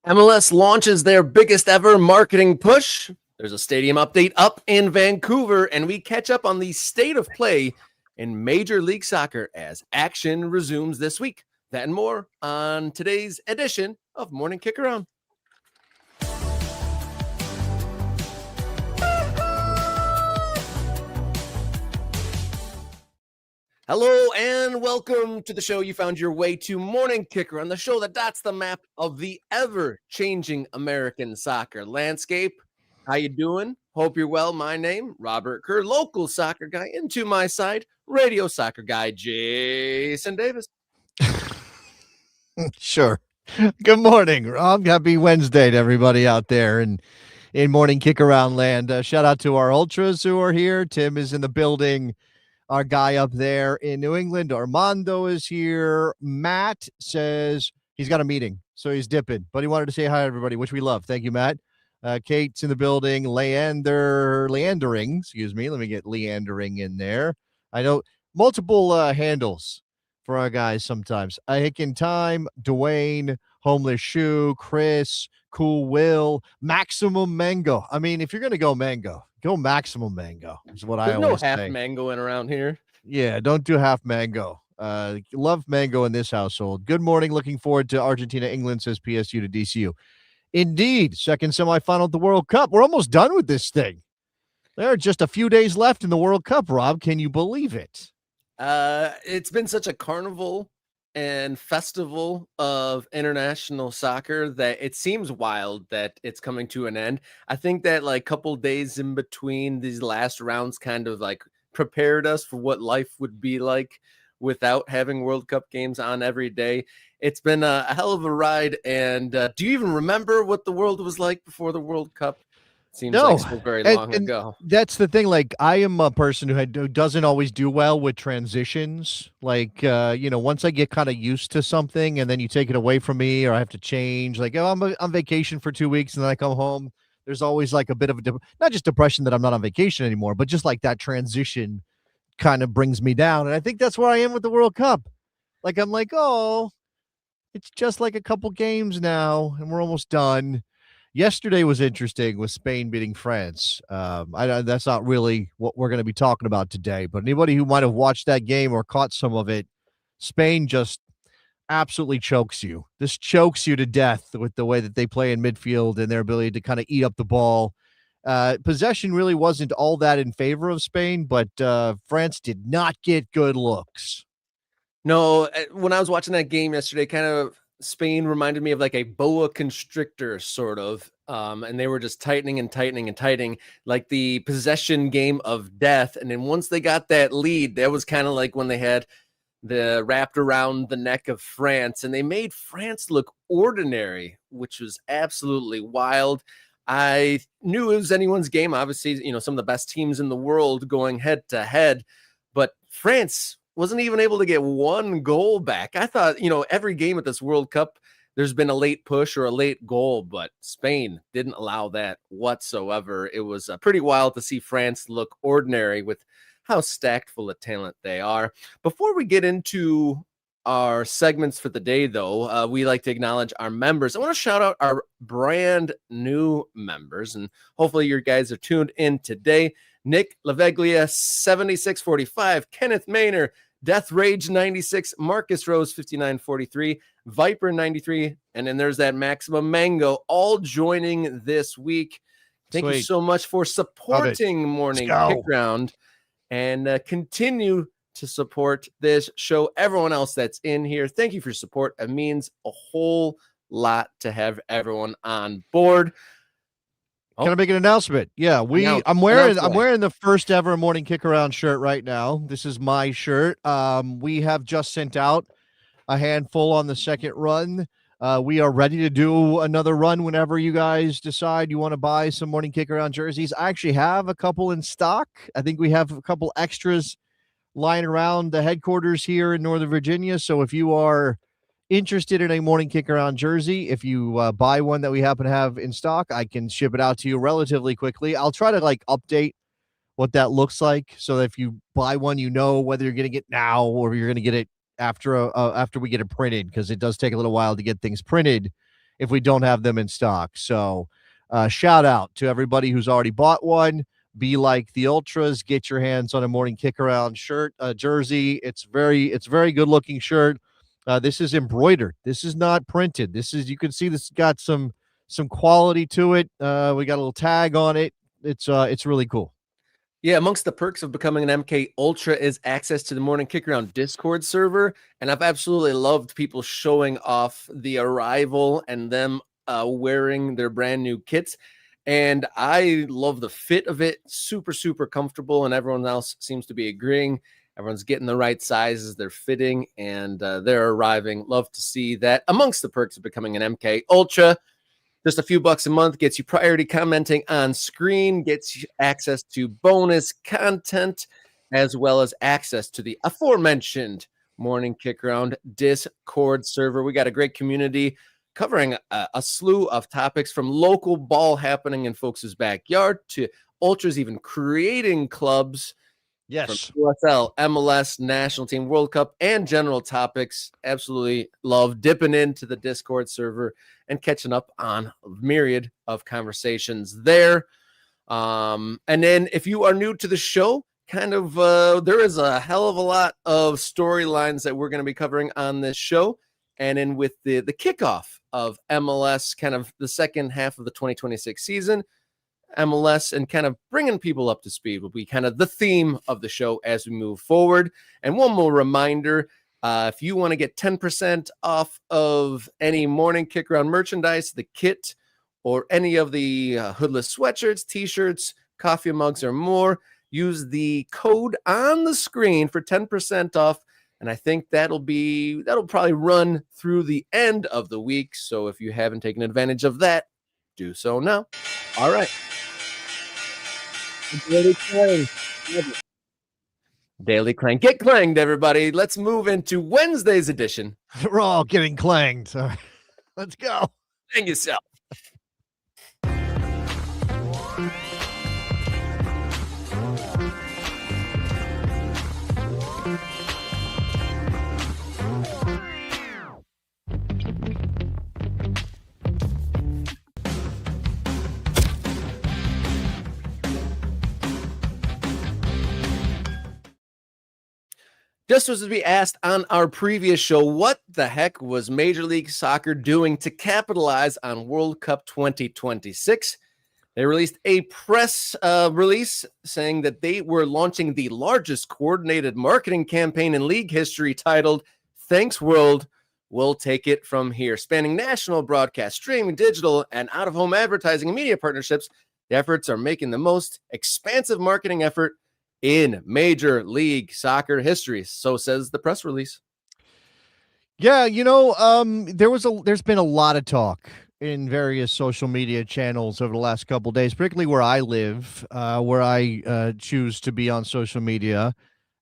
MLS launches their biggest ever marketing push. There's a stadium update up in Vancouver, and we catch up on the state of play in Major League Soccer as action resumes this week. That and more on today's edition of Morning Kickaround. Hello and welcome to the show. You found your way to Morning Kickaround, the show that dots the map of the ever-changing American soccer landscape. How you doing? Hope you're well. My name, Robert Kerr, local soccer guy, and to my side, radio soccer guy, Jason Davis. Sure. Good morning, Rob. Happy Wednesday to everybody out there in Morning Kickaround land. Shout out to our ultras who are here. Tim is in the building. Our guy up there in New England, Armando, is here. Matt says he's got a meeting, so he's dipping, but he wanted to say hi to everybody, which we love. Thank you, Matt. Kate's in the building. Leandering, excuse me. Let me get Leandering in there. I know multiple handles for our guys sometimes. Hicken Time, Dwayne, Homeless Shoe, Chris, Cool Will, Maximum Mango. I mean, if you're going to go mango, go maximum mango is what I always say. There's no half mango in around here. Yeah, don't do half mango. Love mango in this household. Good morning. Looking forward to Argentina, England, says PSU to DCU. Indeed, second semifinal of the World Cup. We're almost done with this thing. There are just a few days left in the World Cup, Rob. Can you believe it? It's been such a carnival and festival of international soccer that it seems wild that it's coming to an end. I think that like couple days in between these last rounds kind of like prepared us for what life would be like without having World Cup games on every day. It's been a hell of a ride. And do you even remember what the world was like before the World Cup? Seems like so very long ago. That's the thing. Like, I am a person who doesn't always do well with transitions. Like, once I get kind of used to something and then you take it away from me or I have to change, like, I'm on vacation for 2 weeks and then I come home. There's always like a bit of not just depression that I'm not on vacation anymore, but just like that transition kind of brings me down. And I think that's where I am with the World Cup. Like, I'm like, oh, it's just like a couple games now and we're almost done. Yesterday was interesting with Spain beating France. That's not really what we're going to be talking about today, but anybody who might have watched that game or caught some of it, Spain just absolutely chokes you. This chokes you to death with the way that they play in midfield and their ability to kind of eat up the ball. Possession really wasn't all that in favor of Spain, but France did not get good looks. No, when I was watching that game yesterday, kind of Spain reminded me of like a boa constrictor sort of, and they were just tightening and tightening and tightening, like the possession game of death. And then once they got that lead, that was kind of like when they had the wrapped around the neck of France, and they made France look ordinary, which was absolutely wild. I knew it was anyone's game. Obviously, some of the best teams in the world going head to head, but France wasn't even able to get one goal back. I thought, every game at this World Cup, there's been a late push or a late goal, but Spain didn't allow that whatsoever. It was pretty wild to see France look ordinary with how stacked full of talent they are. Before we get into our segments for the day, though, we like to acknowledge our members. I want to shout out our brand new members, and hopefully your guys are tuned in today. Nick Laveglia, 7645, Kenneth Maynor, Death Rage 96, Marcus Rose 5943, Viper 93, and then there's that Maximum Mango, all joining this week. Thank you so much for supporting Morning Kickaround, and continue to support this show. Everyone else that's in here, thank you for your support. It means a whole lot to have everyone on board. Can I make an announcement? Yeah, I'm wearing the first ever Morning Kickaround shirt right now. This is my shirt. We have just sent out a handful on the second run. We are ready to do another run whenever you guys decide you want to buy some Morning Kickaround jerseys. I actually have a couple in stock. I think we have a couple extras lying around the headquarters here in Northern Virginia. So if you are interested in a Morning Kickaround jersey, if you buy one that we happen to have in stock, I can ship it out to you relatively quickly. I'll try to update what that looks like so that if you buy one, whether you're getting it now or you're going to get it after we get it printed, because it does take a little while to get things printed if we don't have them in stock. So shout out to everybody who's already bought one. Be like the Ultras. Get your hands on a Morning Kickaround shirt, jersey. It's very good looking shirt. This is embroidered. This is not printed. This is, you can see this got some quality to it. We got a little tag on it. It's really cool. Yeah, amongst the perks of becoming an MK Ultra is access to the Morning Kickaround Discord server, and I've absolutely loved people showing off the arrival and them wearing their brand new kits. And I love the fit of it. Super, super comfortable, and everyone else seems to be agreeing. Everyone's getting the right sizes, they're fitting, and they're arriving. Love to see that. Amongst the perks of becoming an MK Ultra, just a few bucks a month gets you priority commenting on screen, gets you access to bonus content, as well as access to the aforementioned Morning Kickaround Discord server. We got a great community covering a slew of topics, from local ball happening in folks' backyard to Ultras even creating clubs. Yes. From USL, MLS, National Team, World Cup, and general topics. Absolutely love dipping into the Discord server and catching up on a myriad of conversations there. And then if you are new to the show, there is a hell of a lot of storylines that we're going to be covering on this show. And then with the kickoff of MLS, kind of the second half of the 2026 season, MLS and kind of bringing people up to speed will be kind of the theme of the show as we move forward. And one more reminder, if you want to get 10% off of any Morning Kickaround merchandise, the kit, or any of the hoodless sweatshirts, t-shirts, coffee mugs, or more, use the code on the screen for 10% off. And I think that'll probably run through the end of the week. So if you haven't taken advantage of that, do so now. All right. Daily Clang. Daily Clang. Get clanged, everybody. Let's move into Wednesday's edition. We're all getting clanged. So let's go. Clang yourself. Just as we asked on our previous show, what the heck was Major League Soccer doing to capitalize on World Cup 2026? They released a press release saying that they were launching the largest coordinated marketing campaign in league history, titled "Thanks World, We'll Take It From Here." Spanning national broadcast, streaming, digital, and out-of-home advertising and media partnerships, the efforts are making the most expansive marketing effort in Major League Soccer history. So says the press release. Yeah, there's been a lot of talk in various social media channels over the last couple of days, particularly where I live, where I choose to be on social media,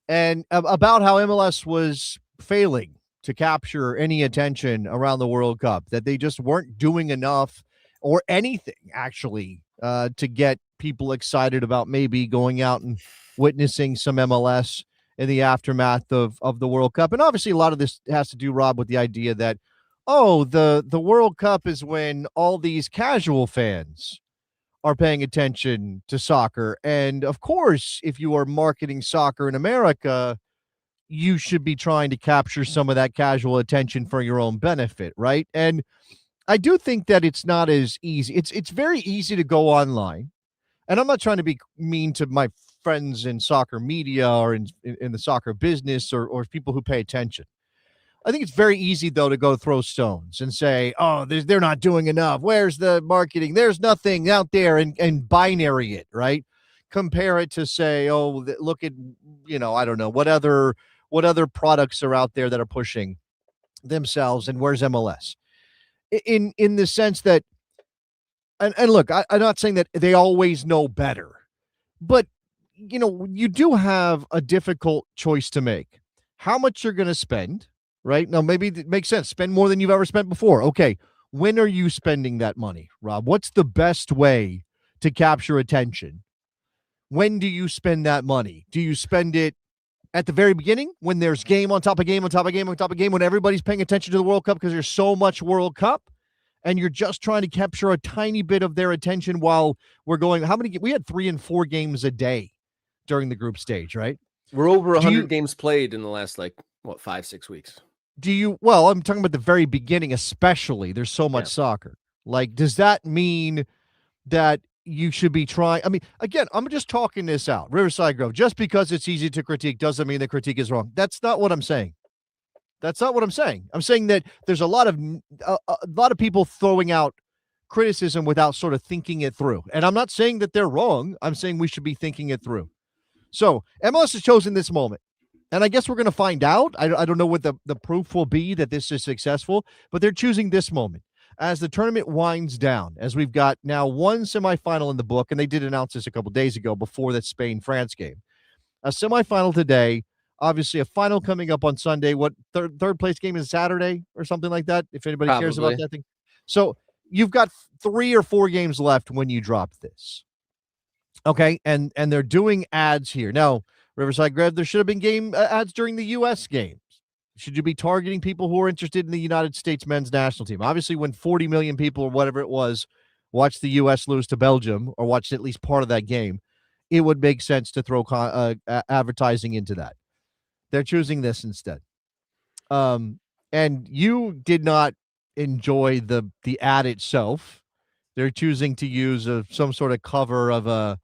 and about how MLS was failing to capture any attention around the World Cup, that they just weren't doing enough or anything actually to get people excited about maybe going out and witnessing some MLS in the aftermath of the World Cup. And obviously a lot of this has to do, Rob, with the idea that, the World Cup is when all these casual fans are paying attention to soccer. And of course, if you are marketing soccer in America, you should be trying to capture some of that casual attention for your own benefit, right? And I do think that it's not as easy. It's very easy to go online. And I'm not trying to be mean to my friends in soccer media or in the soccer business or people who pay attention. I think it's very easy, though, to go throw stones and say, they're not doing enough. Where's the marketing? There's nothing out there, and binary it, right? Compare it to say, look at, I don't know, what other products are out there that are pushing themselves, and where's MLS? In the sense that, and look, I'm not saying that they always know better, but you do have a difficult choice to make. How much you're going to spend, right? Now, maybe it makes sense. Spend more than you've ever spent before. Okay. When are you spending that money, Rob? What's the best way to capture attention? When do you spend that money? Do you spend it at the very beginning when there's game on top of game on top of game on top of game, when everybody's paying attention to the World Cup because there's so much World Cup? and you're just trying to capture a tiny bit of their attention while we're going. We had 3 and 4 games a day during the group stage, right? We're over Do 100 you games played in the last, like, what, 5-6 weeks. well, I'm talking about the very beginning, especially. There's so much Yeah. soccer. Like, does that mean that you should be trying? I mean, again, I'm just talking this out. Riverside Grove, just because it's easy to critique doesn't mean the critique is wrong. That's not what I'm saying. That's not what I'm saying. I'm saying that there's a lot of people throwing out criticism without sort of thinking it through. And I'm not saying that they're wrong. I'm saying we should be thinking it through. So MLS has chosen this moment. And I guess we're going to find out. I don't know what the proof will be that this is successful, but they're choosing this moment as the tournament winds down, as we've got now one semifinal in the book, and they did announce this a couple days ago before that Spain-France game. A semifinal today, obviously a final coming up on Sunday. What third place game is Saturday or something like that, if anybody cares about Probably. that thing. So you've got 3 or 4 games left when you drop this. Okay, and they're doing ads here. Now, Riverside Grove, there should have been game ads during the U.S. games. Should you be targeting people who are interested in the United States men's national team? Obviously, when 40 million people or whatever it was watched the U.S. lose to Belgium or watched at least part of that game, it would make sense to throw advertising into that. They're choosing this instead. And you did not enjoy the ad itself. They're choosing to use some sort of cover of a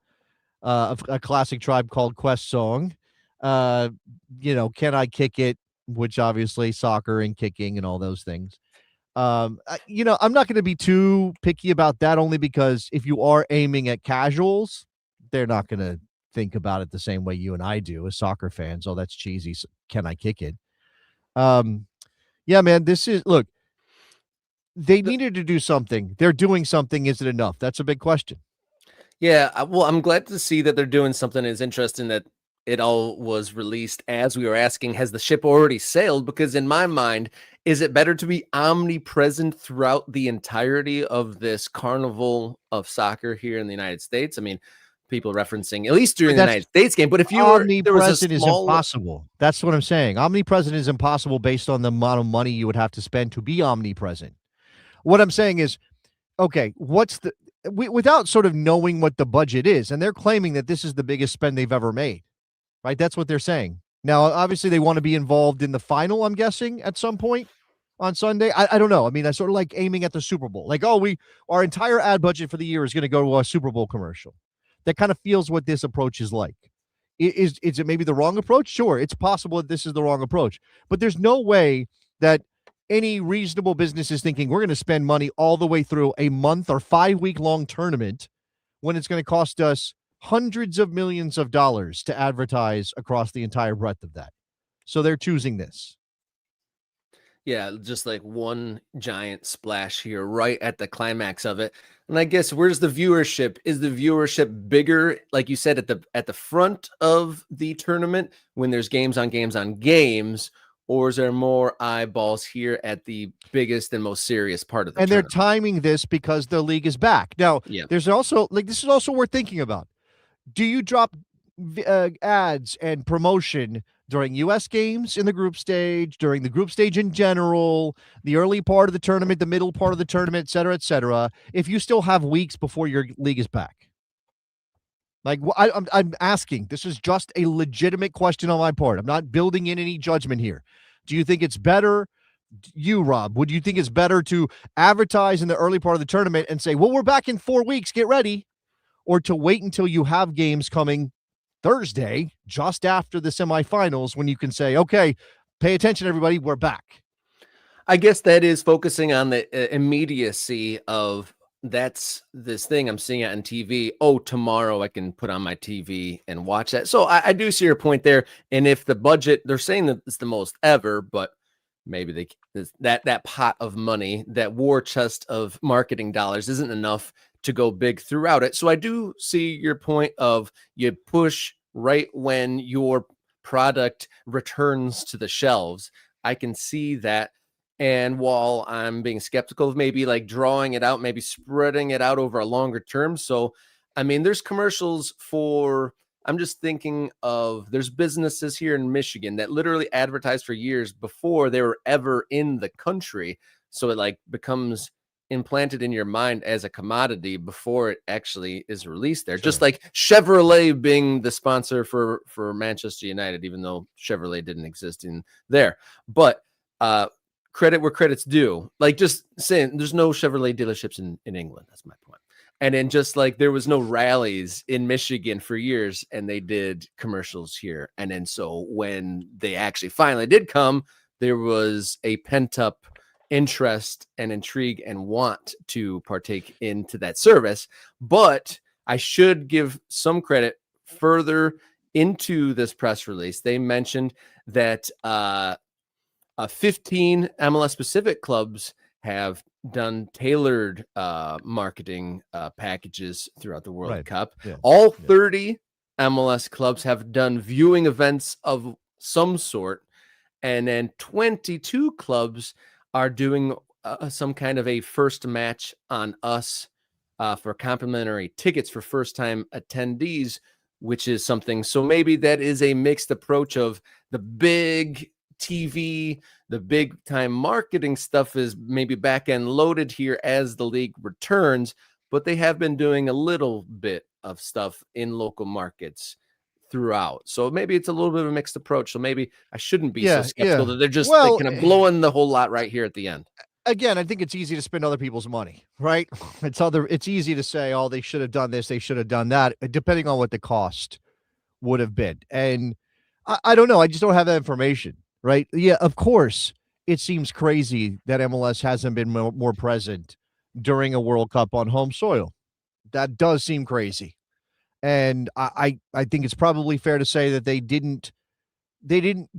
classic Tribe Called Quest song. Can I Kick It? Which obviously soccer and kicking and all those things. I'm not going to be too picky about that, only because if you are aiming at casuals, they're not going to think about it the same way you and I do as soccer fans. Oh, that's cheesy. So can I kick it? Yeah, man, look, they needed to do something. They're doing something. Is it enough? That's a big question. Yeah, well, I'm glad to see that they're doing something. It's interesting that it all was released as we were asking, has the ship already sailed? Because in my mind, is it better to be omnipresent throughout the entirety of this carnival of soccer here in the United States? I mean, people referencing, at least during the That's United States game, but if there was a omnipresent is small, impossible. That's what I'm saying. Omnipresent is impossible based on the amount of money you would have to spend to be omnipresent. What I'm saying is, okay, without sort of knowing what the budget is, and they're claiming that this is the biggest spend they've ever made, right? That's what they're saying. Now, obviously, they want to be involved in the final, I'm guessing, at some point on Sunday. I don't know. I mean, I sort of like aiming at the Super Bowl. Like, our entire ad budget for the year is going to go to a Super Bowl commercial. That kind of feels what this approach is like. Is it maybe the wrong approach? Sure, it's possible that this is the wrong approach. But there's no way that any reasonable business is thinking we're going to spend money all the way through a month or 5-week long tournament when it's going to cost us hundreds of millions of dollars to advertise across the entire breadth of that. So they're choosing this. yeah, just like one giant splash here right at the climax of it. And I guess, where's the viewership? Is the viewership bigger, like you said, at the front of the tournament when there's games on games on games, or is there more eyeballs here at the biggest and most serious part of the tournament? They're timing this because the league is back. Now, Yeah. there's also, like, this is also worth thinking about. Do you drop ads and promotion during U.S. games in the group stage, during the group stage in general, the early part of the tournament, the middle part of the tournament, et cetera, if you still have weeks before your league is back? Like, I'm asking. This is just a legitimate question on my part. I'm not building in any judgment here. Do you think it's better? Rob, would you think it's better to advertise in the early part of the tournament and say, well, we're back in 4 weeks, get ready, or to wait until you have games coming Thursday, just after the semifinals, when you can say, okay, pay attention, everybody, we're back? I guess that is focusing on the immediacy of, that's this thing I'm seeing it on TV. Oh, tomorrow I can put on my TV and watch that. So I do see your point there. And if the budget, they're saying that it's the most ever, but maybe that pot of money, that war chest of marketing dollars isn't enough to go big throughout it. So I do see your point of, you push right when your product returns to the shelves. I can see that. And while I'm being skeptical of maybe like drawing it out, maybe spreading it out over a longer term. So, I mean, there's commercials for, I'm just thinking of, there's businesses here in Michigan that literally advertised for years before they were ever in the country. So it like becomes implanted in your mind as a commodity before it actually is released there. Sure. Just like Chevrolet being the sponsor for Manchester United, even though Chevrolet didn't exist in there. But credit where credit's due. Like, just saying, there's no Chevrolet dealerships in England. That's my point. And then just like there was no rallies in Michigan for years, and they did commercials here. And then so when they actually finally did come, there was a pent-up interest and intrigue and want to partake into that service. But I should give some credit further into this press release. They mentioned that 15 MLS specific clubs have done tailored marketing packages throughout the World Cup. Yeah. All 30 MLS clubs have done viewing events of some sort, and then 22 clubs are doing some kind of a first match on us for complimentary tickets for first-time attendees, which is something. So maybe that is a mixed approach of the big TV, the big time marketing stuff is maybe back end loaded here as the league returns, but they have been doing a little bit of stuff in local markets throughout. So maybe it's a little bit of a mixed approach. So maybe I shouldn't be so skeptical that they're just like kind of blowing the whole lot right here at the end. Again, I think it's easy to spend other people's money, right? It's easy to say, oh, they should have done this, they should have done that, depending on what the cost would have been. And I don't know. I just don't have that information. Right. Yeah, of course, it seems crazy that MLS hasn't been more present during a World Cup on home soil. That does seem crazy. And I think it's probably fair to say that they didn't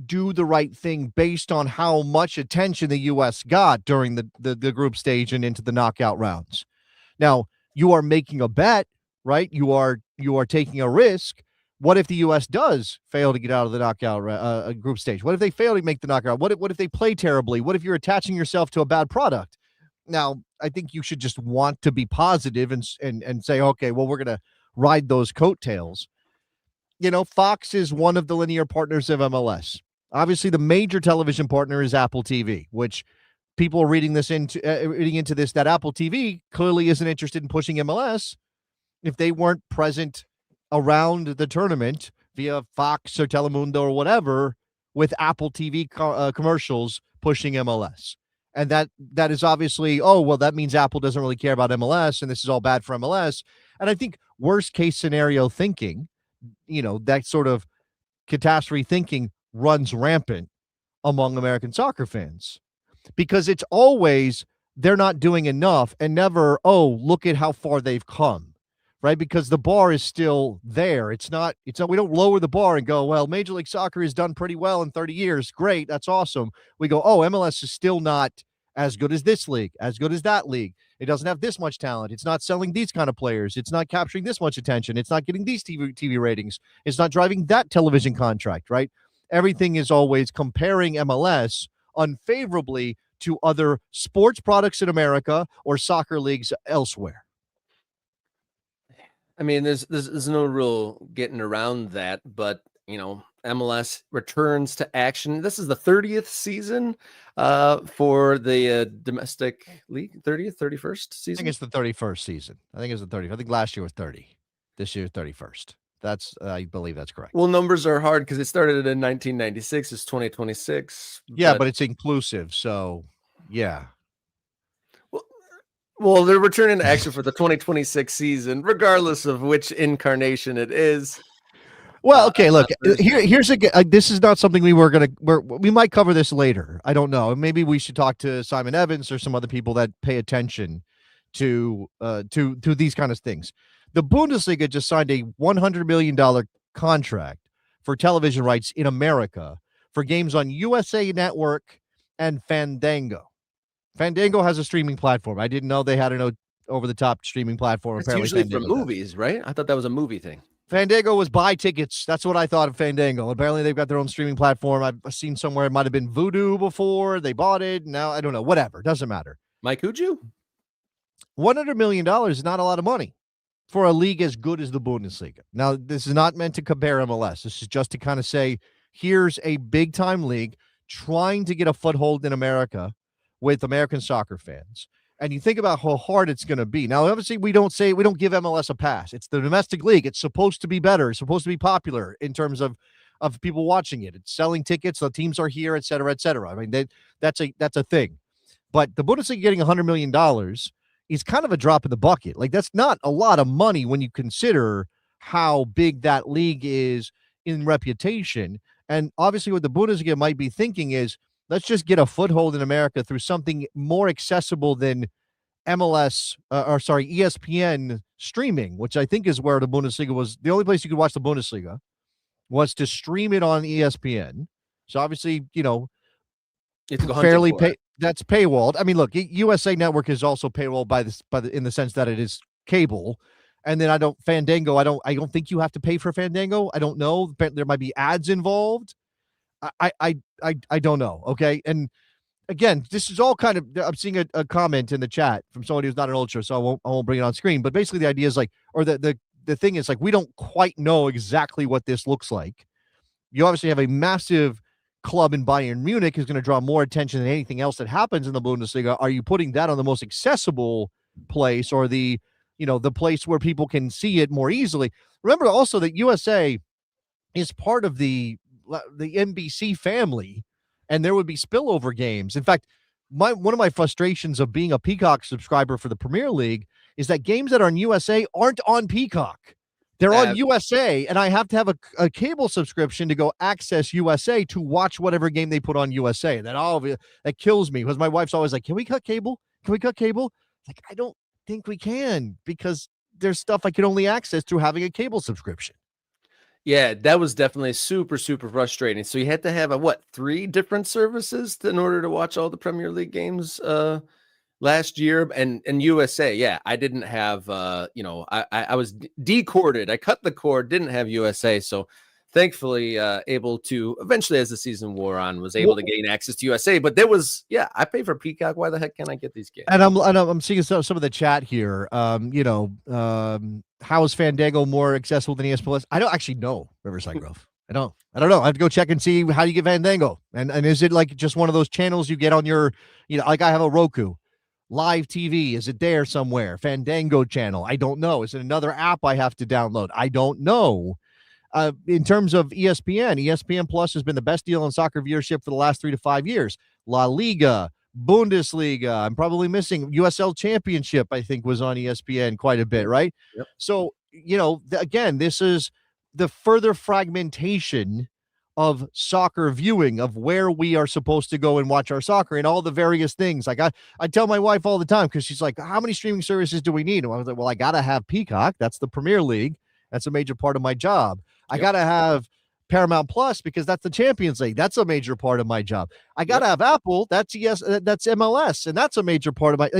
do the right thing based on how much attention the U.S. got during the group stage and into the knockout rounds. Now, you are making a bet, right? You are taking a risk. What if the U.S. does fail to get out of the knockout group stage? What if they fail to make the knockout? What if they play terribly? What if you're attaching yourself to a bad product? Now, I think you should just want to be positive and say, okay, well, we're going to ride those coattails. You know, Fox is one of the linear partners of MLS. Obviously, the major television partner is Apple TV, which people are reading into this, that Apple TV clearly isn't interested in pushing MLS if they weren't present around the tournament via Fox or Telemundo or whatever with Apple TV commercials pushing MLS. And that is obviously, oh, well, that means Apple doesn't really care about MLS and this is all bad for MLS. And I think worst case scenario thinking, you know, that sort of catastrophe thinking runs rampant among American soccer fans because it's always they're not doing enough and never, oh, look at how far they've come. Right, because the bar is still there. It's not. We don't lower the bar and go, well, Major League Soccer has done pretty well in 30 years. Great, that's awesome. We go, oh, MLS is still not as good as this league, as good as that league. It doesn't have this much talent. It's not selling these kind of players. It's not capturing this much attention. It's not getting these TV ratings. It's not driving that television contract. Right, everything is always comparing MLS unfavorably to other sports products in America or soccer leagues elsewhere. I mean, there's no real getting around that, but you know, MLS returns to action. This is the 30th season for the domestic league. 30th, 31st season. I think it's the 31st season. I think it's the 30th. I think last year was 30. This year 31st. I believe that's correct. Well, numbers are hard because it started in 1996. It's 2026. Yeah, but it's inclusive. So, yeah. Well, they're returning to action for the 2026 season, regardless of which incarnation it is. Well, okay, look, here's this is not something we might cover this later. I don't know. Maybe we should talk to Simon Evans or some other people that pay attention to these kind of things. The Bundesliga just signed a $100 million contract for television rights in America for games on USA Network and Fandango. Fandango has a streaming platform. I didn't know they had an over-the-top streaming platform. It's usually for movies, right? I thought that was a movie thing. Fandango was buy tickets. That's what I thought of Fandango. Apparently, they've got their own streaming platform. I've seen somewhere it might have been Vudu before. They bought it. Now, I don't know. Whatever. Doesn't matter. Mike Huju? $100 million is not a lot of money for a league as good as the Bundesliga. Now, this is not meant to compare MLS. This is just to kind of say, here's a big-time league trying to get a foothold in America with American soccer fans. and you think about how hard it's going to be. Now, obviously, we don't give MLS a pass. It's the domestic league. It's supposed to be better. It's supposed to be popular in terms of people watching it. It's selling tickets. The teams are here, et cetera, et cetera. I mean, that's a thing. But the Bundesliga getting $100 million is kind of a drop in the bucket. Like, that's not a lot of money when you consider how big that league is in reputation. And obviously what the Bundesliga might be thinking is, let's just get a foothold in America through something more accessible than ESPN streaming, which I think is where the Bundesliga was. The only place you could watch the Bundesliga was to stream it on ESPN. So obviously, you know, fairly that's paywalled. I mean, look, USA Network is also paywalled in the sense that it is cable. And then I don't think you have to pay for Fandango. I don't know. There might be ads involved. I don't know. Okay. And again, this is all kind of, I'm seeing a comment in the chat from somebody who's not an ultra, so I won't bring it on screen. But basically the idea is like, or the thing is like, we don't quite know exactly what this looks like. You obviously have a massive club in Bayern Munich who's going to draw more attention than anything else that happens in the Bundesliga. Are you putting that on the most accessible place, or the place where people can see it more easily? Remember also that USA is part of the NBC family, and there would be spillover games. In fact, one of my frustrations of being a Peacock subscriber for the Premier League is that games that are on USA aren't on Peacock. They're on USA, and I have to have a cable subscription to go access USA to watch whatever game they put on USA. That kills me, because my wife's always like, can we cut cable? Can we cut cable? Like, I don't think we can, because there's stuff I can only access through having a cable subscription. Yeah, that was definitely super, super frustrating. So you had to have 3 different services in order to watch all the Premier League games last year. And USA, yeah, I didn't have, I was decorded. I cut the cord, didn't have USA. So thankfully able to eventually, as the season wore on, was able to gain access to USA. But there was, I pay for Peacock. Why the heck can't I get these games? And I'm seeing some of the chat here. How is Fandango more accessible than ESPN Plus? I don't actually know, Riverside Grove. I don't know. I have to go check and see how you get Fandango. And is it like just one of those channels you get on your, like I have a Roku live TV? Is it there somewhere? Fandango channel? I don't know. Is it another app I have to download? I don't know. In terms of ESPN Plus has been the best deal on soccer viewership for the last 3 to 5 years. La Liga, Bundesliga, I'm probably missing USL Championship, I think was on ESPN quite a bit, right? Yep. So, again, this is the further fragmentation of soccer viewing, of where we are supposed to go and watch our soccer and all the various things. Like I tell my wife all the time, because she's like, how many streaming services do we need? And I was like, well, I got to have Peacock. That's the Premier League. That's a major part of my job. I got to have Paramount Plus because that's the Champions League. That's a major part of my job. I got to have Apple. That's that's MLS. And that's a major part of my,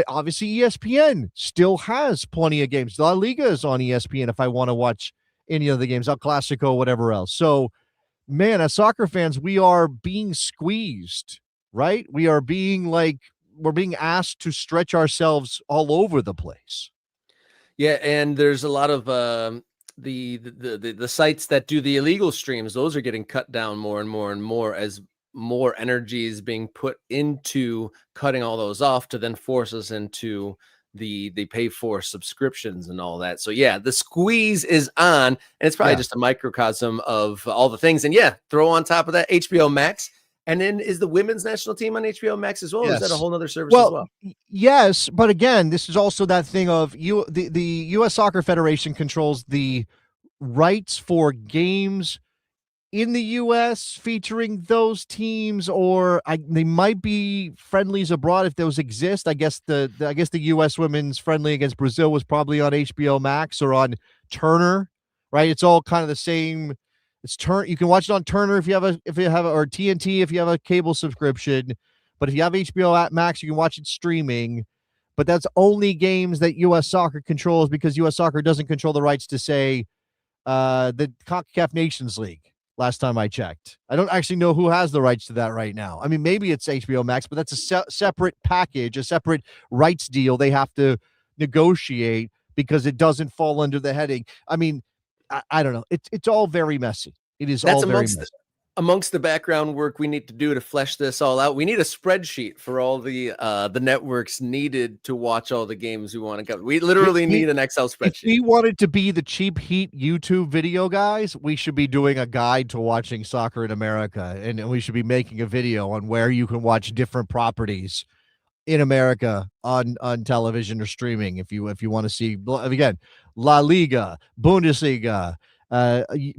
obviously ESPN still has plenty of games. La Liga is on ESPN if I want to watch any of the games, El Clasico, whatever else. So, man, as soccer fans, we are being squeezed, right? We're being asked to stretch ourselves all over the place. Yeah, and there's a lot of the sites that do the illegal streams. Those are getting cut down more and more and more as more energy is being put into cutting all those off to then force us into the pay for subscriptions and all that. So yeah, the squeeze is on, and it's probably just a microcosm of all the things. And yeah, throw on top of that HBO Max. And then is the women's national team on HBO Max as well? Yes. Or is that a whole other service as well? Yes, but again, this is also that thing of the U.S. Soccer Federation controls the rights for games in the U.S. featuring those teams, or they might be friendlies abroad if those exist. I guess the U.S. women's friendly against Brazil was probably on HBO Max or on Turner, right? It's all kind of the same. You can watch it on Turner or TNT if you have a cable subscription. But if you have HBO Max, you can watch it streaming. But that's only games that U.S. Soccer controls, because U.S. Soccer doesn't control the rights to, say, the CONCACAF Nations League. Last time I checked, I don't actually know who has the rights to that right now. I mean, maybe it's HBO Max, but that's a separate package, a separate rights deal they have to negotiate because it doesn't fall under the heading. I mean, I don't know. It's all very messy. It is all very messy. amongst the background work we need to do to flesh this all out, we need a spreadsheet for all the networks needed to watch all the games we want to cover. We literally need an Excel If spreadsheet. we wanted to be the cheap heat YouTube video guys, we should be doing a guide to watching soccer in America, and we should be making a video on where you can watch different properties in America on television or streaming. If you want to see, again, La Liga, Bundesliga,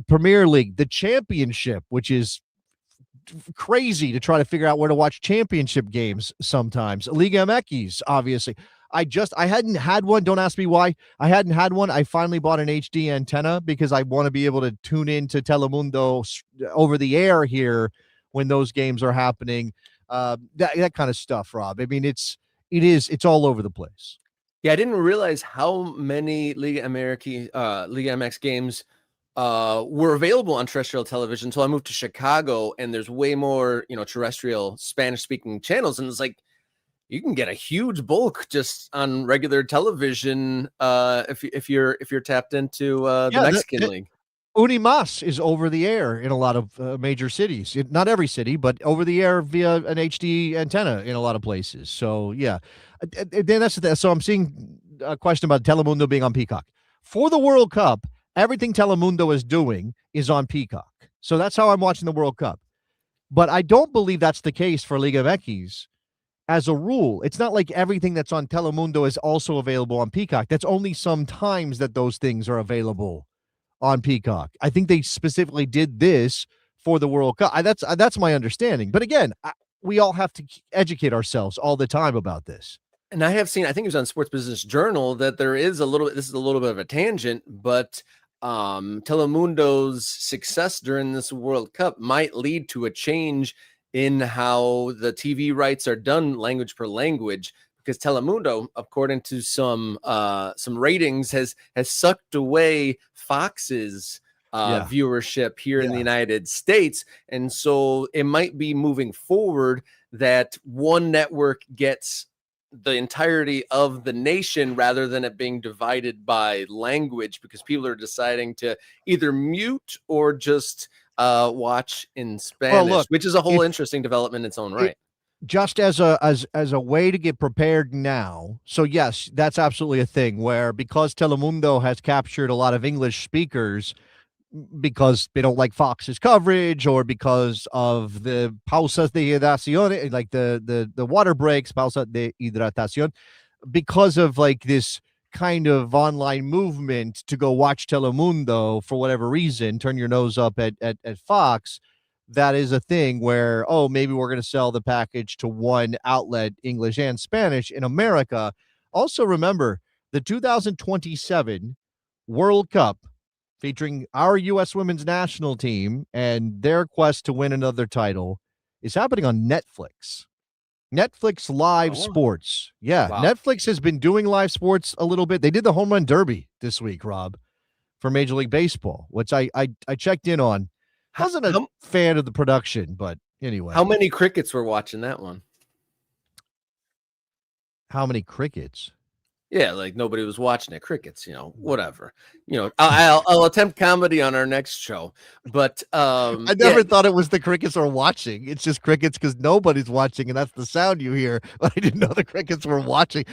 Premier League, the Championship, which is crazy to try to figure out where to watch championship games sometimes. Liga MX, obviously. I hadn't had one. Don't ask me why. I hadn't had one. I finally bought an HD antenna because I want to be able to tune into Telemundo over the air here when those games are happening. That kind of stuff, Rob. I mean, it's all over the place. Yeah, I didn't realize how many Liga MX games were available on terrestrial television until I moved to Chicago, and there's way more, terrestrial Spanish-speaking channels, and it's like you can get a huge bulk just on regular television if you're tapped into the Mexican League. Unimas is over the air in a lot of major cities. Not every city, but over the air via an HD antenna in a lot of places. So yeah, then so I'm seeing a question about Telemundo being on Peacock for the World Cup. Everything Telemundo is doing is on Peacock. So that's how I'm watching the World Cup. But I don't believe that's the case for Liga MX. As a rule, it's not like everything that's on Telemundo is also available on Peacock. That's only sometimes that those things are available on Peacock. I think they specifically did this for the World Cup. That's my understanding. But again, we all have to educate ourselves all the time about this. And I have seen, I think it was on Sports Business Journal, that there is this is a little bit of a tangent, but Telemundo's success during this World Cup might lead to a change in how the TV rights are done language per language, because Telemundo, according to some ratings, has sucked away Fox's viewership here in the United States. And so it might be moving forward that one network gets the entirety of the nation rather than it being divided by language, because people are deciding to either mute or just watch in Spanish, which is a whole interesting development in its own right. Just as a way to get prepared now. So yes, that's absolutely a thing where, because Telemundo has captured a lot of English speakers because they don't like Fox's coverage, or because of the pausas de hidratación, like the water breaks, pausa de hidratación, because of like this kind of online movement to go watch Telemundo for whatever reason, turn your nose up at Fox. That is a thing where, maybe we're going to sell the package to one outlet, English and Spanish, in America. Also remember, the 2027 World Cup, featuring our U.S. women's national team and their quest to win another title, is happening on Netflix. Netflix Live Sports. Yeah, wow. Netflix has been doing live sports a little bit. They did the Home Run Derby this week, Rob, for Major League Baseball, which I checked in on. I wasn't a fan of the production, but anyway. How many crickets were watching that one? How many crickets? Yeah, like nobody was watching it. Crickets, whatever. I'll attempt comedy on our next show, but I never thought it was the crickets are watching. It's just crickets because nobody's watching, and that's the sound you hear. But I didn't know the crickets were watching.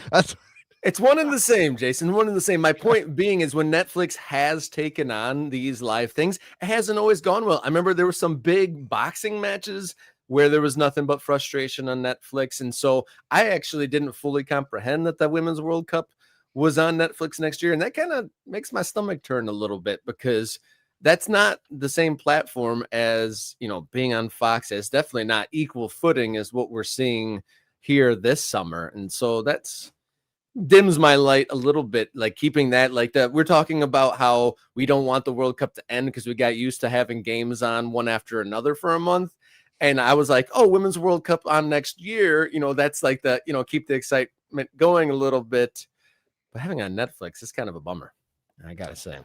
It's one and the same, Jason. One and the same. My point being is, when Netflix has taken on these live things, it hasn't always gone well. I remember there were some big boxing matches where there was nothing but frustration on Netflix. And so I actually didn't fully comprehend that the Women's World Cup was on Netflix next year. And that kind of makes my stomach turn a little bit, because that's not the same platform as, being on Fox. It's definitely not equal footing as what we're seeing here this summer. And so that's dims my light a little bit, like keeping that like that. We're talking about how we don't want the World Cup to end because we got used to having games on one after another for a month. And I was like, Women's World Cup on next year, that's like the, keep the excitement going a little bit. But having on Netflix is kind of a bummer, I gotta say.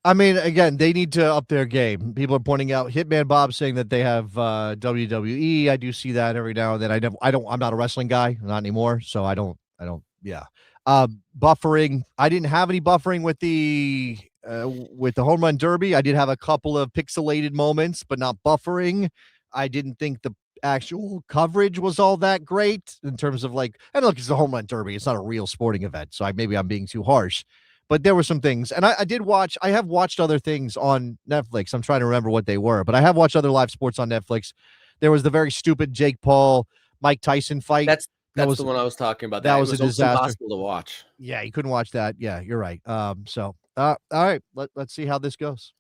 I mean, again, they need to up their game. People are pointing out, Hitman Bob saying that they have WWE. I do see that every now and then. I'm not a wrestling guy, not anymore. So I don't. Yeah. Buffering. I didn't have any buffering with the with the home run derby, I did have a couple of pixelated moments, but not buffering. I didn't think the actual coverage was all that great in terms of like, and look, it's the home run derby. It's not a real sporting event. So maybe I'm being too harsh, but there were some things. And I have watched other things on Netflix. I'm trying to remember what they were, but I have watched other live sports on Netflix. There was the very stupid Jake Paul, Mike Tyson fight. That's the one I was talking about. That It was a was almost disaster. impossible to watch. Yeah, you couldn't watch that. Yeah, you're right. All right, let's see how this goes.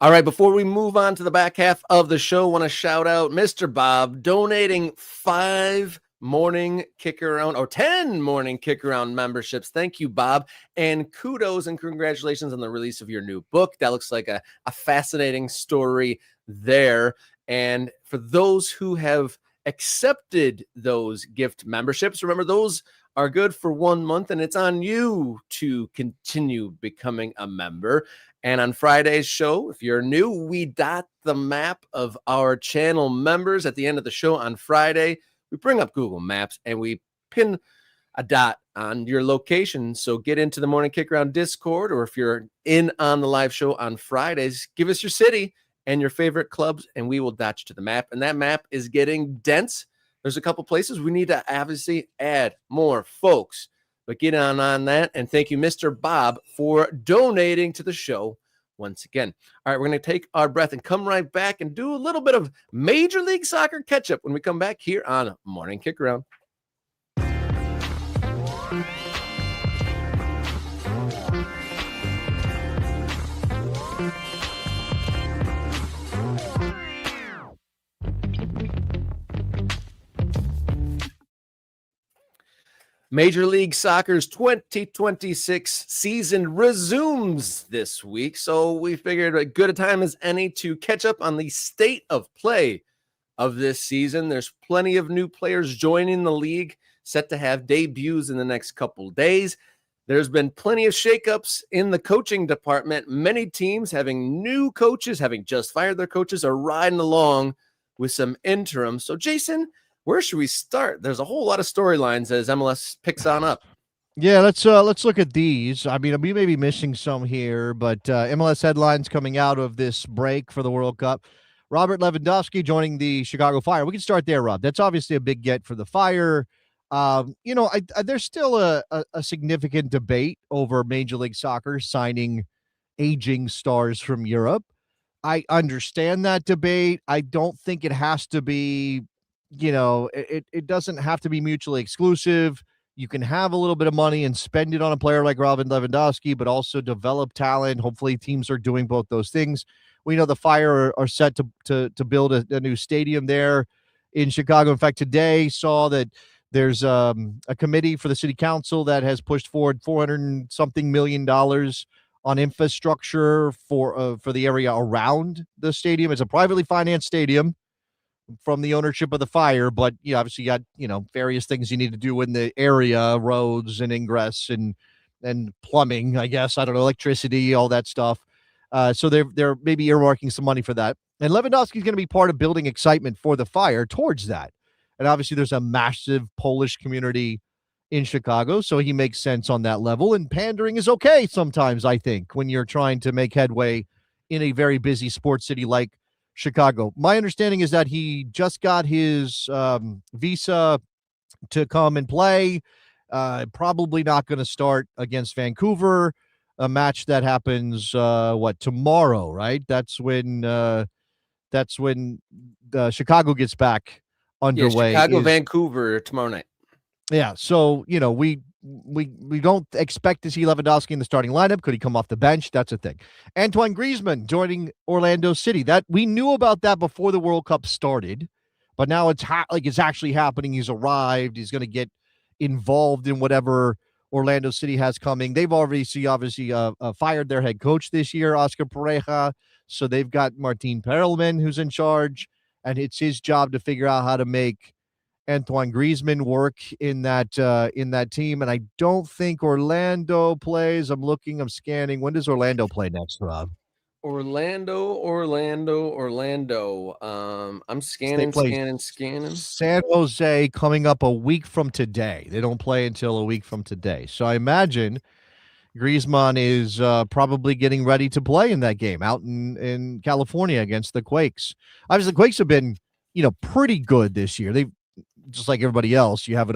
All right, before we move on to the back half of the show, I want to shout out Mr. Bob donating 5 Morning Kickaround or 10 Morning Kickaround memberships. Thank you, Bob. And kudos and congratulations on the release of your new book. That looks like a fascinating story there. And for those who have accepted those gift memberships, remember those are good for 1 month, and it's on you to continue becoming a member. And on Friday's show, if you're new, we dot the map of our channel members at the end of the show on Friday. We bring up Google Maps and we pin a dot on your location. So get into the Morning Kickaround Discord, or if you're in on the live show on Fridays, give us your city and your favorite clubs, and we will dot you to the map. And that map is getting dense. There's a couple places we need to obviously add more folks, but get on that. And thank you, Mr. Bob, for donating to the show once again. All right, we're going to take our breath and come right back and do a little bit of Major League Soccer catch-up when we come back here on Morning Kickaround. Major League Soccer's 2026 season resumes this week, so we figured a good a time as any to catch up on the state of play of this season. There's plenty of new players joining the league, set to have debuts in the next couple days. There's been plenty of shakeups in the coaching department. Many teams having new coaches, having just fired their coaches, are riding along with some interim. So, Jason, where should we start? There's a whole lot of storylines as MLS picks on up. Yeah, let's look at these. I mean, we may be missing some here, but MLS headlines coming out of this break for the World Cup. Robert Lewandowski joining the Chicago Fire. We can start there, Rob. That's obviously a big get for the Fire. There's still a significant debate over Major League Soccer signing aging stars from Europe. I understand that debate. I don't think it has to be, it doesn't have to be mutually exclusive. You can have a little bit of money and spend it on a player like Robin Lewandowski, but also develop talent. Hopefully teams are doing both those things. We know the Fire are set to build a new stadium there in Chicago. In fact, today saw that there's a committee for the city council that has pushed forward $400-something million on infrastructure for the area around the stadium. It's a privately financed stadium from the ownership of the Fire, but obviously you got various things you need to do in the area, roads and ingress and plumbing, I guess, I don't know, electricity, all that stuff. So they're maybe earmarking some money for that. And Lewandowski is going to be part of building excitement for the Fire towards that. And obviously there's a massive Polish community in Chicago, so he makes sense on that level. And pandering is okay sometimes, I think, when you're trying to make headway in a very busy sports city like Chicago. My understanding is that he just got his visa to come and play. Probably not going to start against Vancouver, a match that happens tomorrow, right? That's when Chicago gets back underway. Yeah, Chicago, Vancouver tomorrow night. Yeah, so we don't expect to see Lewandowski in the starting lineup. Could he come off the bench? That's a thing. Antoine Griezmann joining Orlando City. That we knew about that before the World Cup started, but now it's it's actually happening. He's arrived. He's going to get involved in whatever Orlando City has coming. They've obviously fired their head coach this year, Oscar Pareja. So they've got Martin Perelman who's in charge, and it's his job to figure out how to make Antoine Griezmann work in that team. And I don't think Orlando plays. I'm scanning. When does Orlando play next, Rob? Orlando. I'm scanning. San Jose coming up a week from today. They don't play until a week from today. So I imagine Griezmann is probably getting ready to play in that game out in California against the Quakes. Obviously, the Quakes have been, pretty good this year. They've just like everybody else. You have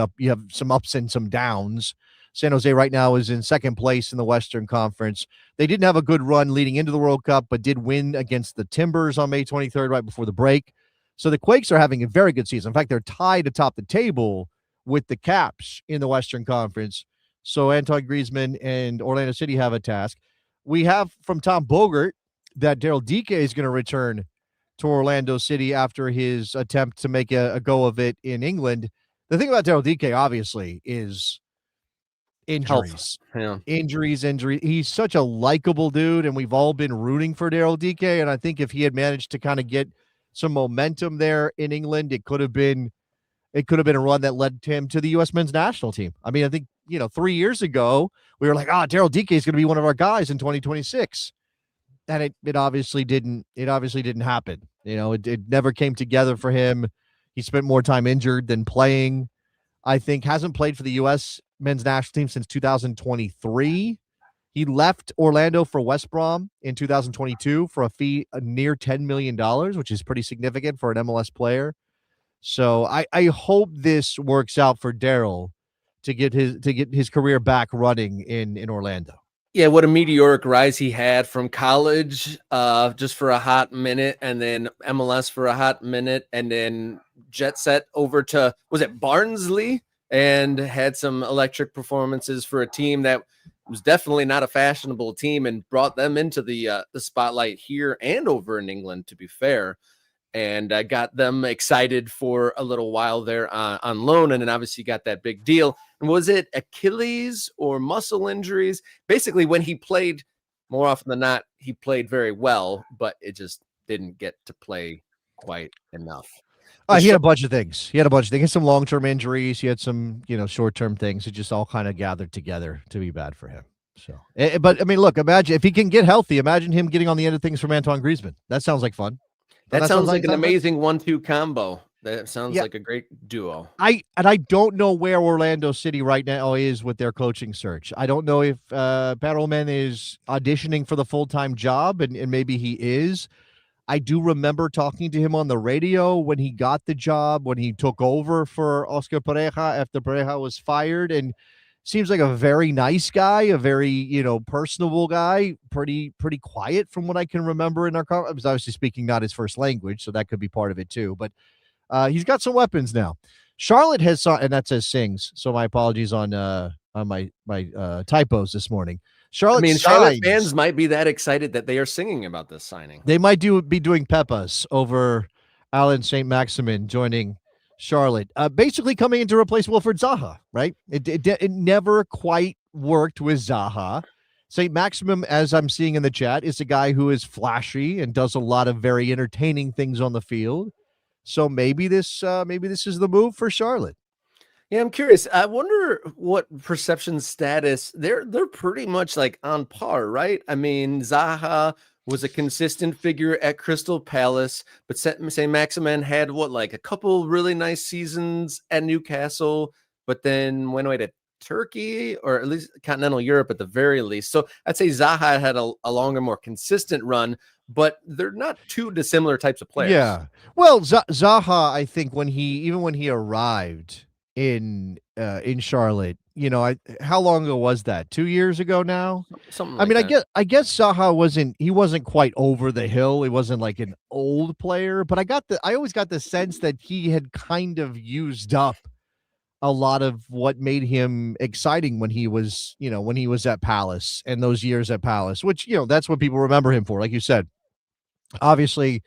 some ups and some downs. San Jose right now is in second place in the Western Conference. They didn't have a good run leading into the World Cup, but did win against the Timbers on May 23rd, right before the break. So the Quakes are having a very good season. In fact, they're tied atop the table with the Caps in the Western Conference. So Antoine Griezmann and Orlando City have a task. We have from Tom Bogert that Daryl Dike is going to return to Orlando City after his attempt to make a go of it in England. The thing about Daryl Dike, obviously, is injuries. Health. Yeah. Injuries. He's such a likable dude, and we've all been rooting for Daryl Dike. And I think if he had managed to kind of get some momentum there in England, it could have been a run that led him to the U.S. men's national team. I mean, I think, 3 years ago, we were like, Daryl Dike is going to be one of our guys in 2026. And it obviously didn't happen. It never came together for him. He spent more time injured than playing. I think hasn't played for the U.S. men's national team since 2023. He left Orlando for West Brom in 2022 for a fee near $10 million, which is pretty significant for an MLS player. So I hope this works out for Daryl to get his career back running in Orlando. Yeah, what a meteoric rise he had from college, just for a hot minute, and then MLS for a hot minute, and then jet set over to, was it Barnsley, and had some electric performances for a team that was definitely not a fashionable team, and brought them into the spotlight here and over in England, to be fair. And I got them excited for a little while there on loan, and then obviously got that big deal. And was it Achilles or muscle injuries? Basically, when he played, more often than not, he played very well, but it just didn't get to play quite enough. He had a bunch of things. He had some long-term injuries. He had some, short-term things. It just all kind of gathered together to be bad for him. So, but I mean, look, imagine if he can get healthy. Imagine him getting on the end of things from Antoine Griezmann. That sounds like fun. That sounds like an amazing 1-2 combo. That sounds like a great duo. I don't know where Orlando City right now is with their coaching search. I don't know if Perelman is auditioning for the full-time job, and maybe he is. I do remember talking to him on the radio when he got the job, when he took over for Oscar Pareja after Pareja was fired, and seems like a very nice guy, a very, personable guy, pretty quiet from what I can remember in our I was obviously speaking not his first language, so that could be part of it too. But he's got some weapons now. Charlotte has and that says Sings, so my apologies on my typos this morning. Charlotte fans might be that excited that they are singing about this signing. They might be doing Pepas over Alan St. Maximin joining Charlotte, basically coming in to replace Wilfred Zaha, right? It never quite worked with Zaha. St. Maximum, as I'm seeing in the chat, is a guy who is flashy and does a lot of very entertaining things on the field. So maybe this is the move for Charlotte. Yeah, I'm curious. I wonder what perception status they're pretty much like on par, right? I mean, Zaha was a consistent figure at Crystal Palace, but St. Maximin had like a couple really nice seasons at Newcastle, but then went away to Turkey, or at least continental Europe at the very least. So I'd say Zaha had a longer, more consistent run, but they're not two dissimilar types of players. Yeah. Well, Zaha, I think when he arrived in Charlotte, how long ago was that? 2 years ago now? Something like that. I guess Zaha wasn't quite over the hill. He wasn't like an old player, but I always got the sense that he had kind of used up a lot of what made him exciting when he was at Palace and those years at Palace, which, that's what people remember him for. Like you said, obviously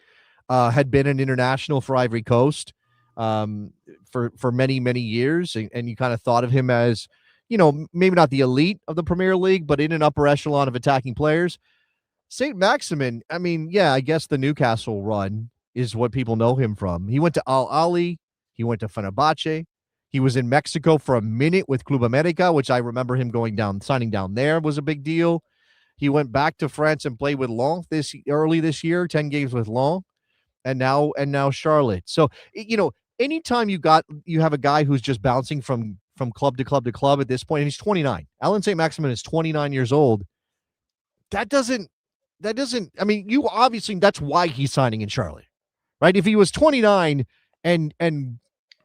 had been an international for Ivory Coast for many, many years. And you kind of thought of him as, maybe not the elite of the Premier League, but in an upper echelon of attacking players. St. Maximin, I mean, yeah, I guess the Newcastle run is what people know him from. He went to Al Ahly. He went to Fenerbahce. He was in Mexico for a minute with Club America, which I remember him signing down there was a big deal. He went back to France and played with Lens early this year, 10 games with Lens, and now Charlotte. So, anytime you have a guy who's just bouncing from from club to club to club at this point, and he's 29. Alan St. Maximin is 29 years old. That doesn't, I mean, you obviously, that's why he's signing in Charlotte, right? If he was 29 and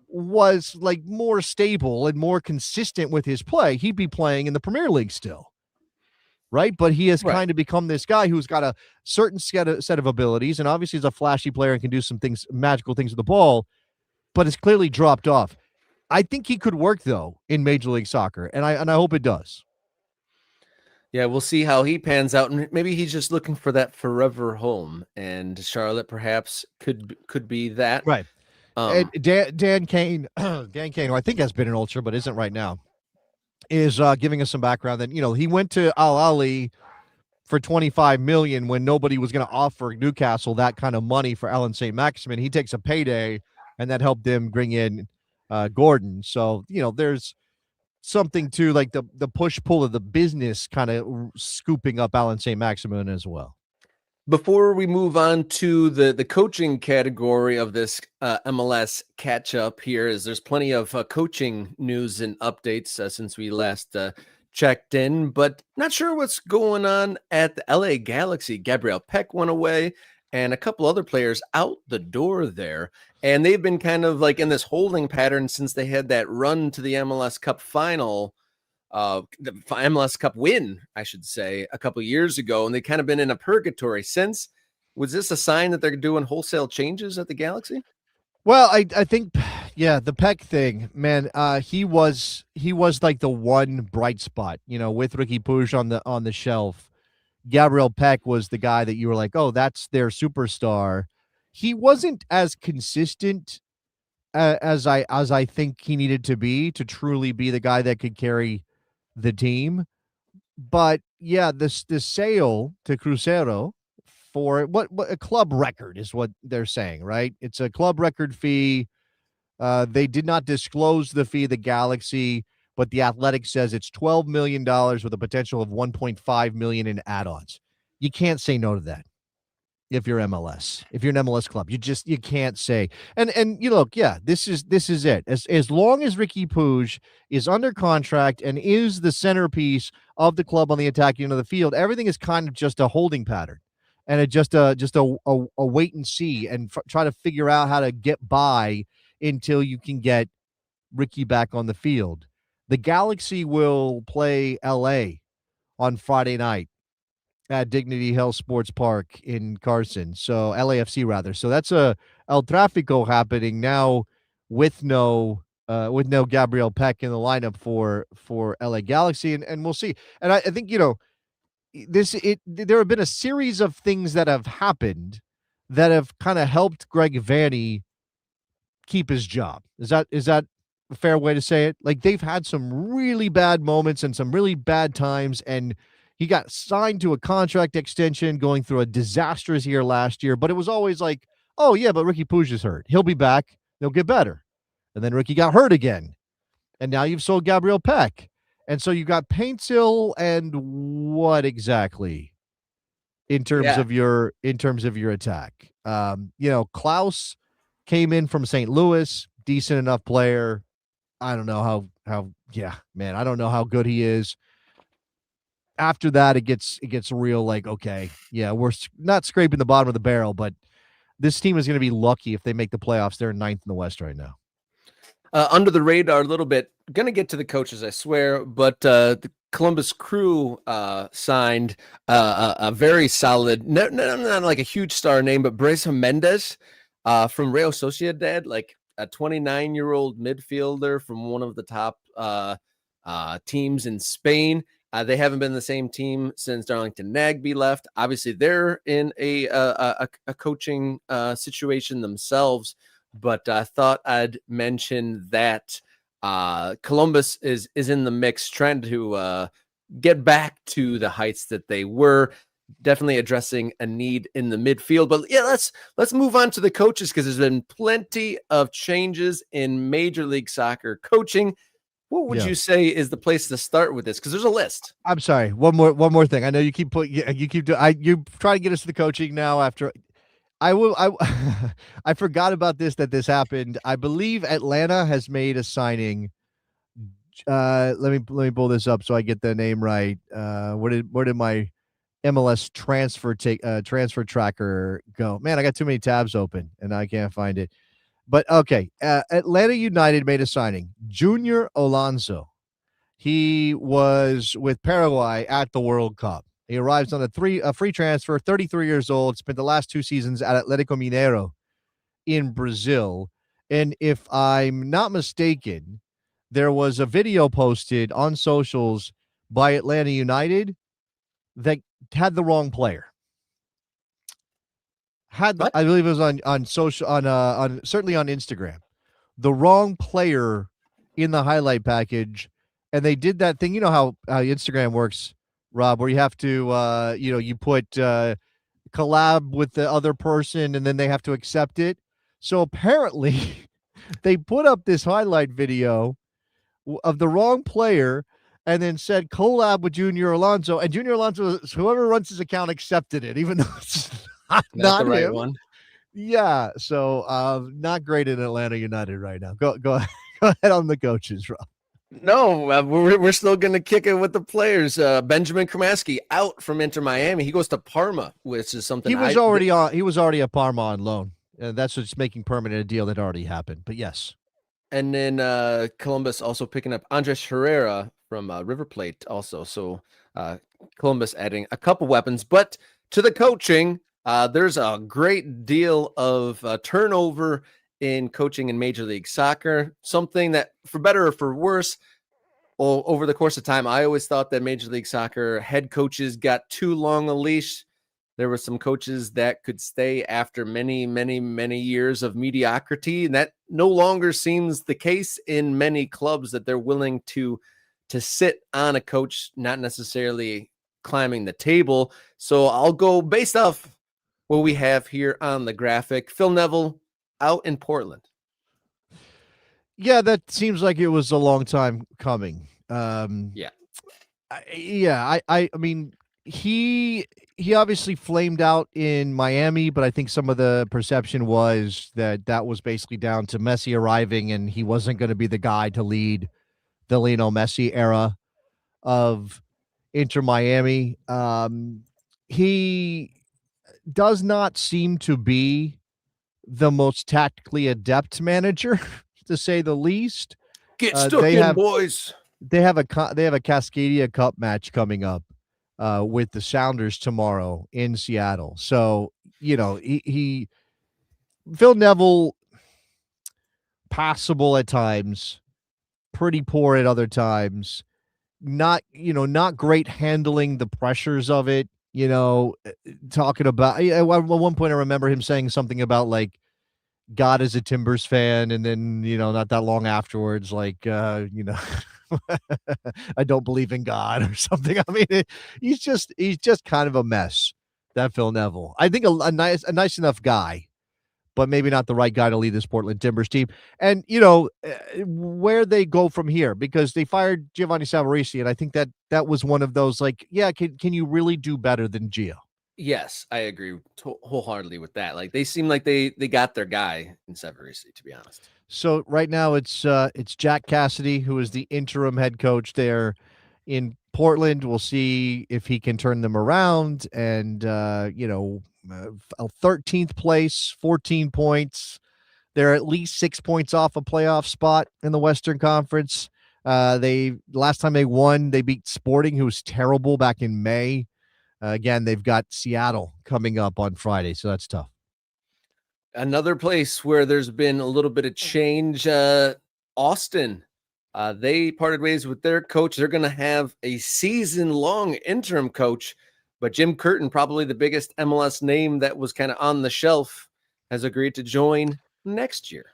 was like more stable and more consistent with his play, he'd be playing in the Premier League still, right? But he has kind of become this guy who's got a certain set of abilities, and obviously he's a flashy player and can do some things, magical things with the ball, but it's clearly dropped off. I think he could work though in Major League Soccer, and I hope it does. Yeah, we'll see how he pans out, and maybe he's just looking for that forever home, and Charlotte perhaps could be that. Right. Dan Kane, Dan Kane, who I think has been an Ultra but isn't right now, is giving us some background that, he went to Al Ahly for $25 million when nobody was going to offer Newcastle that kind of money for Alan St. Maximin. He takes a payday, and that helped him bring in Gordon. So, there's something to like the push-pull of the business kind of scooping up Alan St. Maximin as well. Before we move on to the coaching category of this MLS catch-up here, is there's plenty of coaching news and updates since we last checked in, but not sure what's going on at the LA Galaxy. Gabriel Peck went away, and a couple other players out the door there, and they've been kind of like in this holding pattern since they had that run to the MLS Cup final, the MLS Cup win, I should say, a couple of years ago, and they've kind of been in a purgatory since. Was this a sign that they're doing wholesale changes at the Galaxy? Well, I think, yeah, the Peck thing, man, he was like the one bright spot, with Ricky Puig on the shelf. Gabriel Peck was the guy that you were like, oh, that's their superstar. He wasn't as consistent as I think he needed to be to truly be the guy that could carry the team. But yeah, the sale to Cruzeiro for what a club record is what they're saying, right? It's a club record fee. They did not disclose the fee, the Galaxy, but the Athletic says it's $12 million with a potential of $1.5 million in add-ons. You can't say no to that. If you're MLS, if you're an MLS club, you can't say. And you look, yeah, this is it. As long as Ricky Puig is under contract and is the centerpiece of the club on the attacking end of the field, everything is kind of just a holding pattern, and it just a wait and see and try to figure out how to get by until you can get Ricky back on the field. The Galaxy will play LA on Friday night at Dignity Health Sports Park in Carson. So LAFC rather. So that's a El Tráfico happening now with no Gabriel Peck in the lineup for LA Galaxy, and we'll see. And I think there have been a series of things that have happened that have kind of helped Greg Vanney keep his job. Is that a fair way to say it? Like, they've had some really bad moments and some really bad times, and he got signed to a contract extension going through a disastrous year last year, but it was always like, oh yeah, but Ricky Puig is hurt. He'll be back. They'll get better. And then Ricky got hurt again. And now you've sold Gabriel Peck. And so you got Paintsill and what exactly in terms of your attack? Klaus came in from St. Louis, decent enough player. I don't know I don't know how good he is. After that, it gets real like, okay, yeah, we're not scraping the bottom of the barrel, but this team is going to be lucky if they make the playoffs. They're ninth in the West right now. Under the radar a little bit. Going to get to the coaches, I swear, but the Columbus Crew signed a very solid, not like a huge star name, but Bresa Mendes from Real Sociedad, like a 29-year-old midfielder from one of the top teams in Spain. They haven't been the same team since Darlington Nagbe left. Obviously, they're in a coaching situation themselves, but I thought I'd mention that Columbus is in the mix, trying to get back to the heights that they were. Definitely addressing a need in the midfield. But yeah, let's move on to the coaches, because there's been plenty of changes in Major League Soccer coaching. What would you say is the place to start with this? Because there's a list. I'm sorry. One more thing. I know you keep you try to get us to the coaching now. After I forgot about that this happened. I believe Atlanta has made a signing Let me pull this up so I get the name right. Where did my MLS transfer tracker go? Man, I got too many tabs open and I can't find it. But okay, Atlanta United made a signing. Junior Alonso. He was with Paraguay at the World Cup. He arrives on a free transfer, 33 years old, spent the last 2 seasons at Atlético Mineiro in Brazil. And if I'm not mistaken, there was a video posted on socials by Atlanta United that had the wrong player. What? I believe it was on social on certainly on Instagram. The wrong player in the highlight package, and they did that thing. You know how Instagram works, Rob, where you have to you put collab with the other person and then they have to accept it. So apparently they put up this highlight video of the wrong player and then said collab with Junior Alonso, and Junior Alonso, whoever runs his account, accepted it, even though it's Not the not right him. one. Yeah, so not great in Atlanta United right now. Go go ahead on the coaches, Rob. No, we're still going to kick it with the players. Benjamin Kramaski out from Inter Miami. He goes to Parma, which is something He was already at Parma on loan. That's what's making permanent a deal that already happened. But yes. And then Columbus also picking up Andres Herrera from River Plate also. So Columbus adding a couple weapons. But to the coaching, there's a great deal of turnover in coaching in Major League Soccer, something that, for better or for worse, over the course of time, I always thought that Major League Soccer head coaches got too long a leash. There were some coaches that could stay after many, many, many years of mediocrity, and that no longer seems the case in many clubs, that they're willing to sit on a coach, not necessarily climbing the table. So I'll go based off what we have here on the graphic. Phil Neville out in Portland. Yeah, that seems like it was a long time coming. Yeah. I mean, he obviously flamed out in Miami, but I think some of the perception was that was basically down to Messi arriving, and he wasn't going to be the guy to lead the Lionel Messi era of Inter Miami. He does not seem to be the most tactically adept manager, to say the least. Get stuck in, boys. They have a Cascadia Cup match coming up with the Sounders tomorrow in Seattle. So, he Phil Neville, passable at times, pretty poor at other times, not great handling the pressures of it, talking about at one point I remember him saying something about like God is a Timbers fan, and then not that long afterwards, like I don't believe in God or something. I mean, he's just kind of a mess, that Phil Neville. I think a nice enough guy, but maybe not the right guy to lead this Portland Timbers team. And where they go from here, because they fired Giovanni Savarese, and I think that was one of those like, yeah, can you really do better than Gio? Yes, I agree wholeheartedly with that. Like, they seem like they got their guy in Savarese, to be honest. So right now it's Jack Cassidy, who is the interim head coach there in Portland. We'll see if he can turn them around. And 13th place, 14 points. They're at least 6 points off a playoff spot in the Western Conference. Last time they won, they beat Sporting, who was terrible back in May. Again, they've got Seattle coming up on Friday, so that's tough. Another place where there's been a little bit of change, Austin. They parted ways with their coach. They're going to have a season-long interim coach, but Jim Curtin, probably the biggest MLS name that was kind of on the shelf, has agreed to join next year.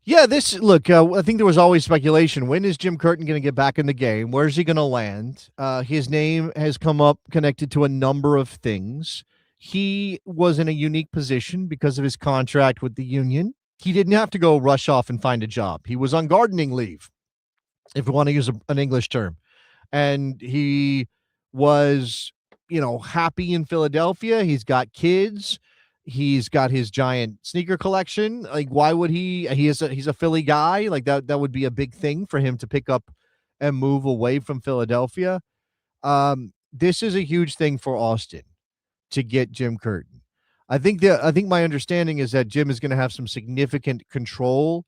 Yeah, I think there was always speculation. When is Jim Curtin going to get back in the game? Where's he going to land? His name has come up connected to a number of things. He was in a unique position because of his contract with the union. He didn't have to go rush off and find a job. He was on gardening leave, if we want to use an English term. And he was, happy in Philadelphia. He's got kids. He's got his giant sneaker collection. Like, why would he's a Philly guy. Like that would be a big thing for him to pick up and move away from Philadelphia. This is a huge thing for Austin to get Jim Curtin. I think my understanding is that Jim is going to have some significant control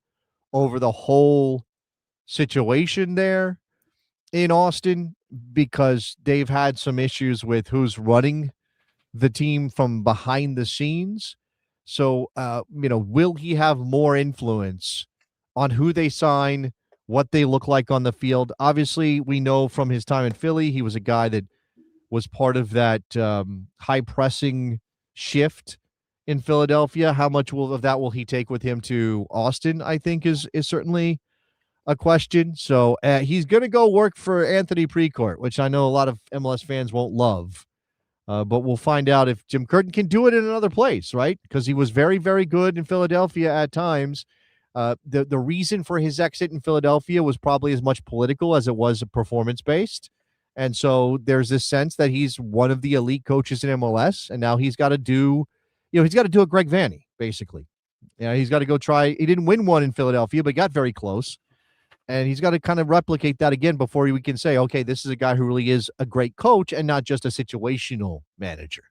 over the whole situation there in Austin because they've had some issues with who's running the team from behind the scenes. So, will he have more influence on who they sign, what they look like on the field? Obviously, we know from his time in Philly, he was a guy that was part of that high pressing shift in Philadelphia. How much of that will he take with him to Austin? I think is certainly a question. So he's going to go work for Anthony Precourt, which I know a lot of MLS fans won't love. But we'll find out if Jim Curtin can do it in another place, right? Because he was very, very good in Philadelphia at times. The reason for his exit in Philadelphia was probably as much political as it was performance based. And so there's this sense that he's one of the elite coaches in MLS, and now he's got to do, he's got to do a Greg Vanney, basically. He's got to go try. He didn't win one in Philadelphia, but got very close. And he's got to kind of replicate that again before we can say, okay, this is a guy who really is a great coach and not just a situational manager.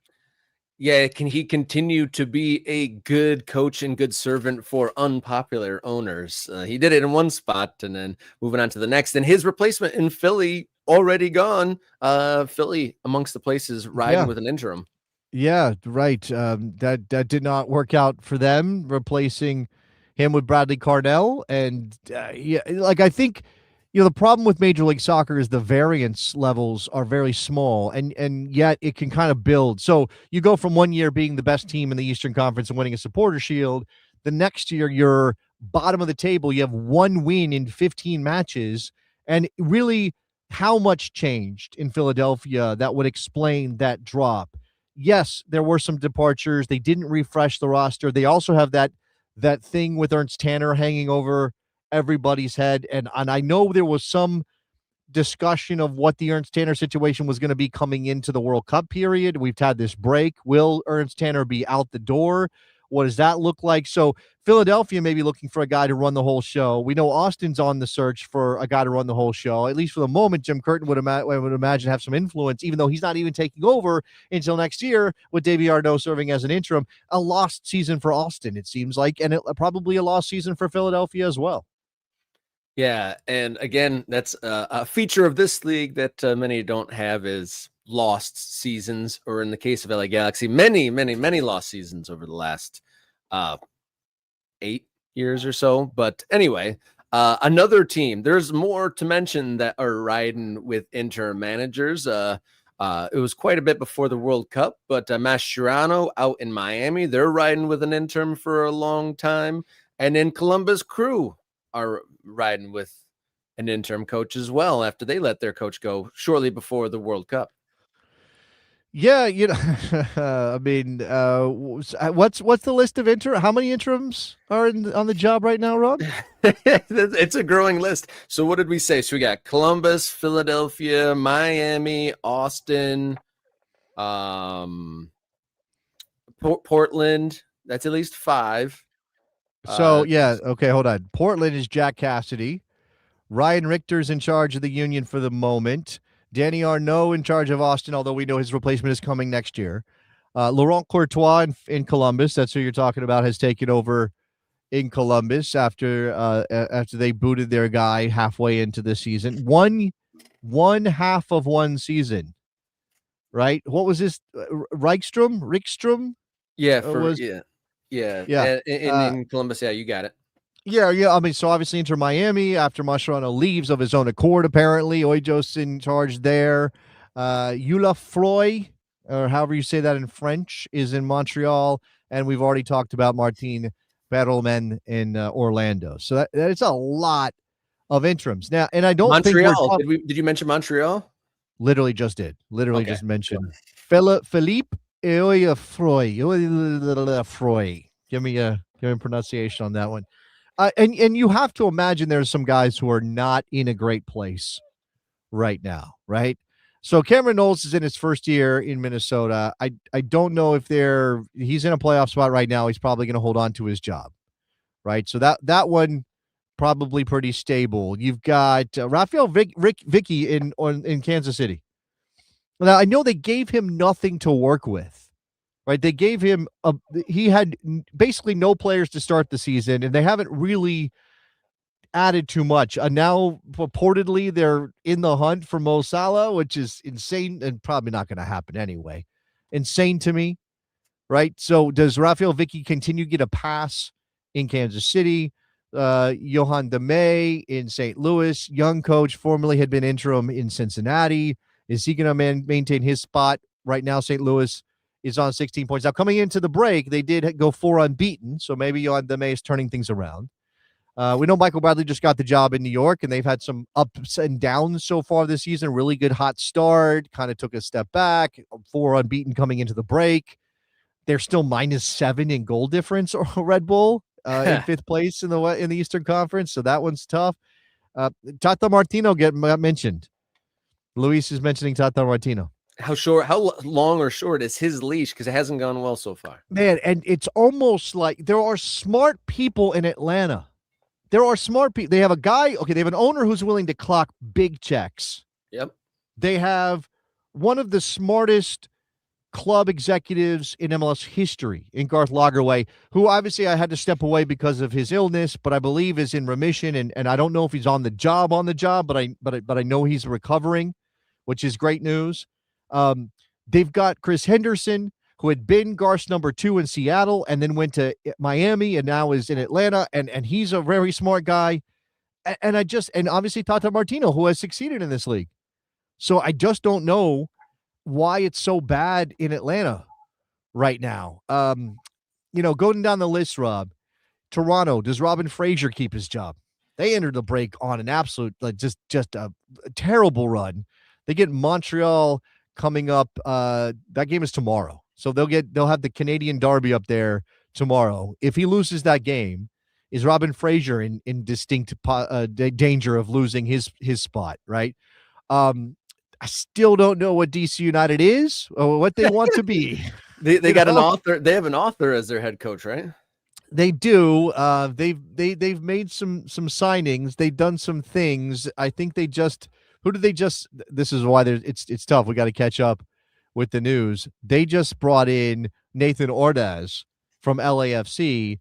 Yeah, can he continue to be a good coach and good servant for unpopular owners? He did it in one spot and then moving on to the next. And his replacement in Philly already gone. Philly amongst the places riding with an interim. Yeah, right. That did not work out for them, replacing him with Bradley Cardell. And I think, the problem with Major League Soccer is the variance levels are very small, and yet it can kind of build. So you go from one year being the best team in the Eastern Conference and winning a Supporter Shield. The next year, you're bottom of the table. You have one win in 15 matches. And really, how much changed in Philadelphia that would explain that drop? Yes, there were some departures. They didn't refresh the roster. They also have that thing with Ernst Tanner hanging over everybody's head. And I know there was some discussion of what the Ernst Tanner situation was going to be coming into the World Cup period. We've had this break. Will Ernst Tanner be out the door? What does that look like? So Philadelphia may be looking for a guy to run the whole show. We know Austin's on the search for a guy to run the whole show. At least for the moment, Jim Curtin would imagine have some influence, even though he's not even taking over until next year with Davey Arnaud serving as an interim. A lost season for Austin, it seems like, and probably a lost season for Philadelphia as well. Yeah, and again, that's a feature of this league that many don't have is lost seasons, or in the case of LA Galaxy, many, many, many lost seasons over the last 8 years or so. But anyway, another team, there's more to mention that are riding with interim managers. It was quite a bit before the World Cup, but Mascherano out in Miami, they're riding with an interim for a long time. And then Columbus Crew are riding with an interim coach as well after they let their coach go shortly before the World Cup. Yeah, I mean, what's the list of interim? How many interims are on the job right now, Ron? It's a growing list. So what did we say? So we got Columbus, Philadelphia, Miami, Austin, Portland. That's at least 5. So okay, hold on. Portland is Jack Cassidy. Ryan Richter's in charge of the Union for the moment. Danny Arnaud in charge of Austin, although we know his replacement is coming next year. Laurent Courtois in Columbus, that's who you're talking about, has taken over in Columbus after they booted their guy halfway into the season. One half of one season, right? What was this? Rickstrom? Yeah, yeah. In Columbus, yeah, you got it. Yeah. I mean, so obviously Inter Miami after Mascherano leaves of his own accord, apparently. Oijos in charge there. Eula Froy, or however you say that in French, is in Montreal. And we've already talked about Martin Perelman in Orlando. So it's a lot of interims. Now, and I don't Montreal, did you mention Montreal? Literally just did. Just mentioned. Philippe Froy. Give me a pronunciation on that one. And you have to imagine there's some guys who are not in a great place right now, right? So Cameron Knowles is in his first year in Minnesota. I don't know if he's in a playoff spot right now. He's probably going to hold on to his job, right? So that one probably pretty stable. You've got Rafael Vicky in Kansas City. Now, I know they gave him nothing to work with, right? They gave him he had basically no players to start the season, and they haven't really added too much. Now, purportedly, they're in the hunt for Mo Salah, which is insane and probably not going to happen anyway. Insane to me, right? So does Rafael Vicky continue to get a pass in Kansas City? Johan DeMay in St. Louis, young coach, formerly had been interim in Cincinnati. Is he going to maintain his spot? Right now, St. Louis is on 16 points. Now, coming into the break, they did go 4 unbeaten, so maybe Johan DeMay is turning things around. We know Michael Bradley just got the job in New York, and they've had some ups and downs so far this season. Really good hot start, kind of took a step back, 4 unbeaten coming into the break. They're still -7 in goal difference, or Red Bull in 5th place in the Eastern Conference, so that one's tough. Tata Martino got mentioned. Luis is mentioning Tata Martino. How long or short is his leash? Because it hasn't gone well so far. Man, and it's almost like there are smart people in Atlanta. There are smart people. They have a guy, they have an owner who's willing to clock big checks. Yep. They have one of the smartest club executives in MLS history in Garth Lagerwey, who obviously I had to step away because of his illness, but I believe is in remission. And I don't know if he's on the job, but I know he's recovering, which is great news. They've got Chris Henderson, who had been Garth's number 2 in Seattle and then went to Miami and now is in Atlanta. And he's a very smart guy. And obviously Tata Martino, who has succeeded in this league. So I just don't know why it's so bad in Atlanta right now. Going down the list, Rob, Toronto, does Robin Fraser keep his job? They entered the break on an absolute, just a terrible run. They get Montreal coming up. That game is tomorrow. So they'll have the Canadian Derby up there tomorrow. If he loses that game, is Robin Fraser in distinct danger of losing his spot, right? I still don't know what DC United is or what they want to be. They got an author. They have an author as their head coach, right? They do. They've made some signings. They've done some things. I think this is why it's tough. We got to catch up with the news. They just brought in Nathan Ordaz from LAFC,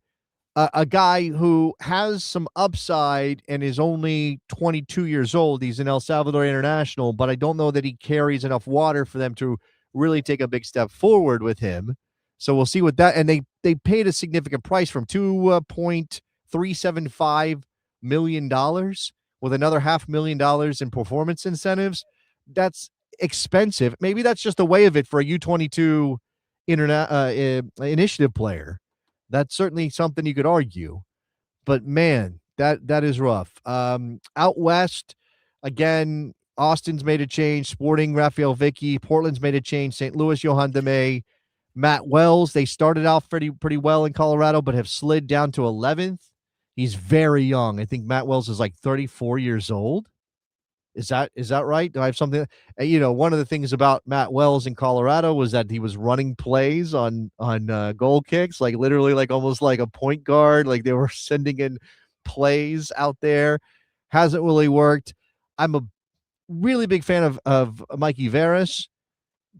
a guy who has some upside and is only 22 years old. He's an El Salvador international, but I don't know that he carries enough water for them to really take a big step forward with him. So we'll see what that, and they paid a significant price from $2.375 million with another $500,000 in performance incentives. That's expensive. Maybe that's just the way of it for a U22 initiative player. That's certainly something you could argue, but man, that is rough. Out west, again, Austin's made a change. Sporting, Rafael Vicky. Portland's made a change. St. Louis, Johan DeMay. Matt Wells, they started out pretty well in Colorado, but have slid down to 11th. He's very young. I think Matt Wells is like 34 years old. Is that right? Do I have something? One of the things about Matt Wells in Colorado was that he was running plays on goal kicks, like literally like almost like a point guard. Like they were sending in plays out there. Hasn't really worked. I'm a really big fan of Mikey Veras,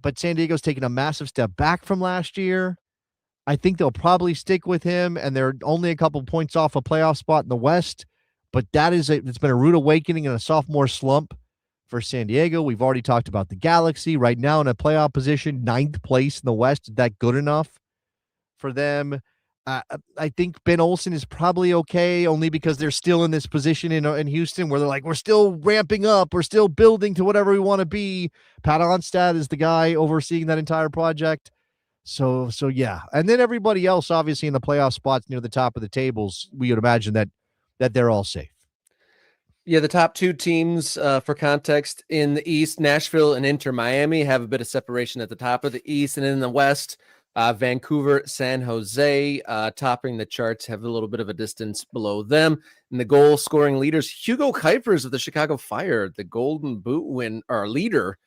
but San Diego's taken a massive step back from last year. I think they'll probably stick with him, and they're only a couple points off a playoff spot in the West. But it's been a rude awakening and a sophomore slump for San Diego. We've already talked about the Galaxy right now in a playoff position, 9th place in the West. Is that good enough for them? I think Ben Olsen is probably okay, only because they're still in this position in Houston where they're like, we're still ramping up. We're still building to whatever we want to be. Pat Onstad is the guy overseeing that entire project. So yeah. And then everybody else, obviously, in the playoff spots near the top of the tables, we would imagine that they're all safe. Yeah, the top 2 teams, for context, in the East, Nashville and Inter Miami have a bit of separation at the top of the East, and in the West, Vancouver, San Jose, topping the charts, have a little bit of a distance below them. And the goal scoring leaders, Hugo Kuipers of the Chicago Fire, the Golden Boot leader,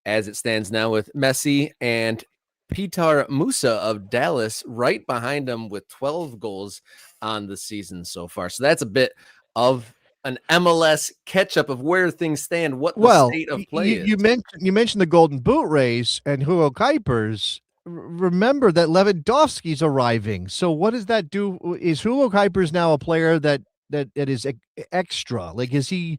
as it stands now, with Messi and Petar Musa of Dallas right behind him with 12 goals on the season so far. So that's a bit of an MLS catch-up of where things stand, what the Well, state of play you is. you mentioned the Golden Boot race and Hugo Kuipers. Remember that Lewandowski's arriving. So what does that do? Is Hugo Kuipers now a player that is extra? Like, is he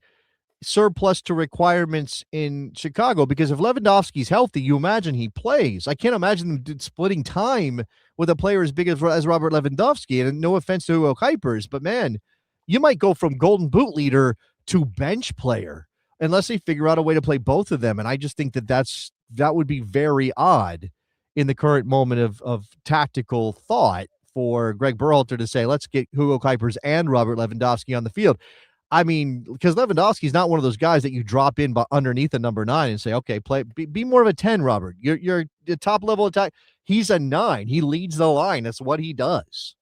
surplus to requirements in Chicago? Because if Lewandowski's healthy, you imagine he plays. I can't imagine them splitting time with a player as big as Robert Lewandowski. And no offense to Hugo Kuipers, but man, you might go from Golden Boot leader to bench player unless they figure out a way to play both of them. And I just think that would be very odd in the current moment of tactical thought for Greg Berhalter to say, let's get Hugo Kuipers and Robert Lewandowski on the field. I mean, because Lewandowski's not one of those guys that you drop in underneath the number 9 and say, okay, be more of a 10, Robert. You're the top level attack. He's a 9. He leads the line. That's what he does.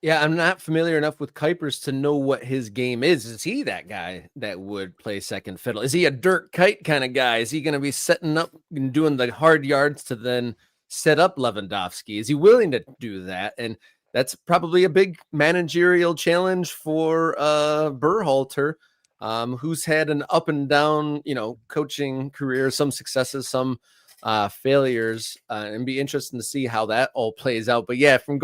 Yeah, I'm not familiar enough with Kuipers to know what his game is. Is he that guy that would play second fiddle? Is he a Dirk Kuyt kind of guy? Is he going to be setting up and doing the hard yards to then set up Lewandowski? Is he willing to do that? And that's probably a big managerial challenge for Berhalter, who's had an up and down, coaching career, some successes, some failures, and be interesting to see how that all plays out. But yeah, from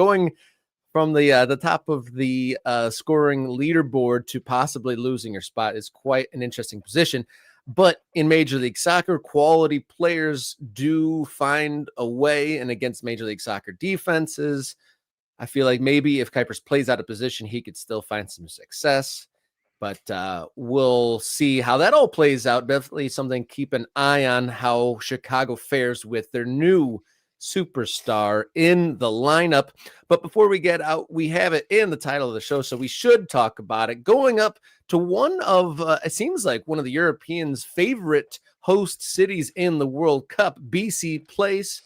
the top of the scoring leaderboard to possibly losing your spot is quite an interesting position. But in Major League Soccer, quality players do find a way, and against Major League Soccer defenses, I feel like maybe if Kuipers plays out of position, he could still find some success. But we'll see how that all plays out. Definitely something to keep an eye on, how Chicago fares with their new superstar in the lineup. But before we get out, we have it in the title of the show, so we should talk about it. Going up to one of, it seems like one of the Europeans' favorite host cities in the World Cup, BC Place,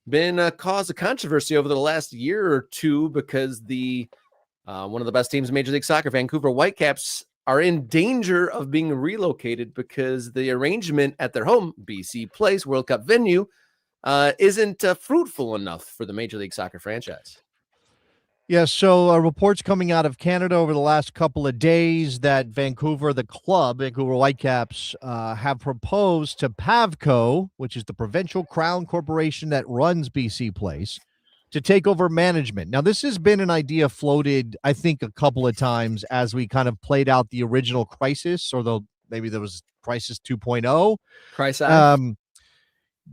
been a cause of controversy over the last year or two because the one of the best teams in Major League Soccer, Vancouver Whitecaps, are in danger of being relocated because the arrangement at their home, BC Place, World Cup venue, isn't fruitful enough for the Major League Soccer franchise. Yeah, so reports coming out of Canada over the last couple of days that Vancouver, the club, Vancouver Whitecaps, have proposed to PAVCO, which is the provincial crown corporation that runs BC Place, to take over management. Now, this has been an idea floated, I think, a couple of times as we kind of played out the original crisis, or maybe there was Crisis 2.0. Crisis.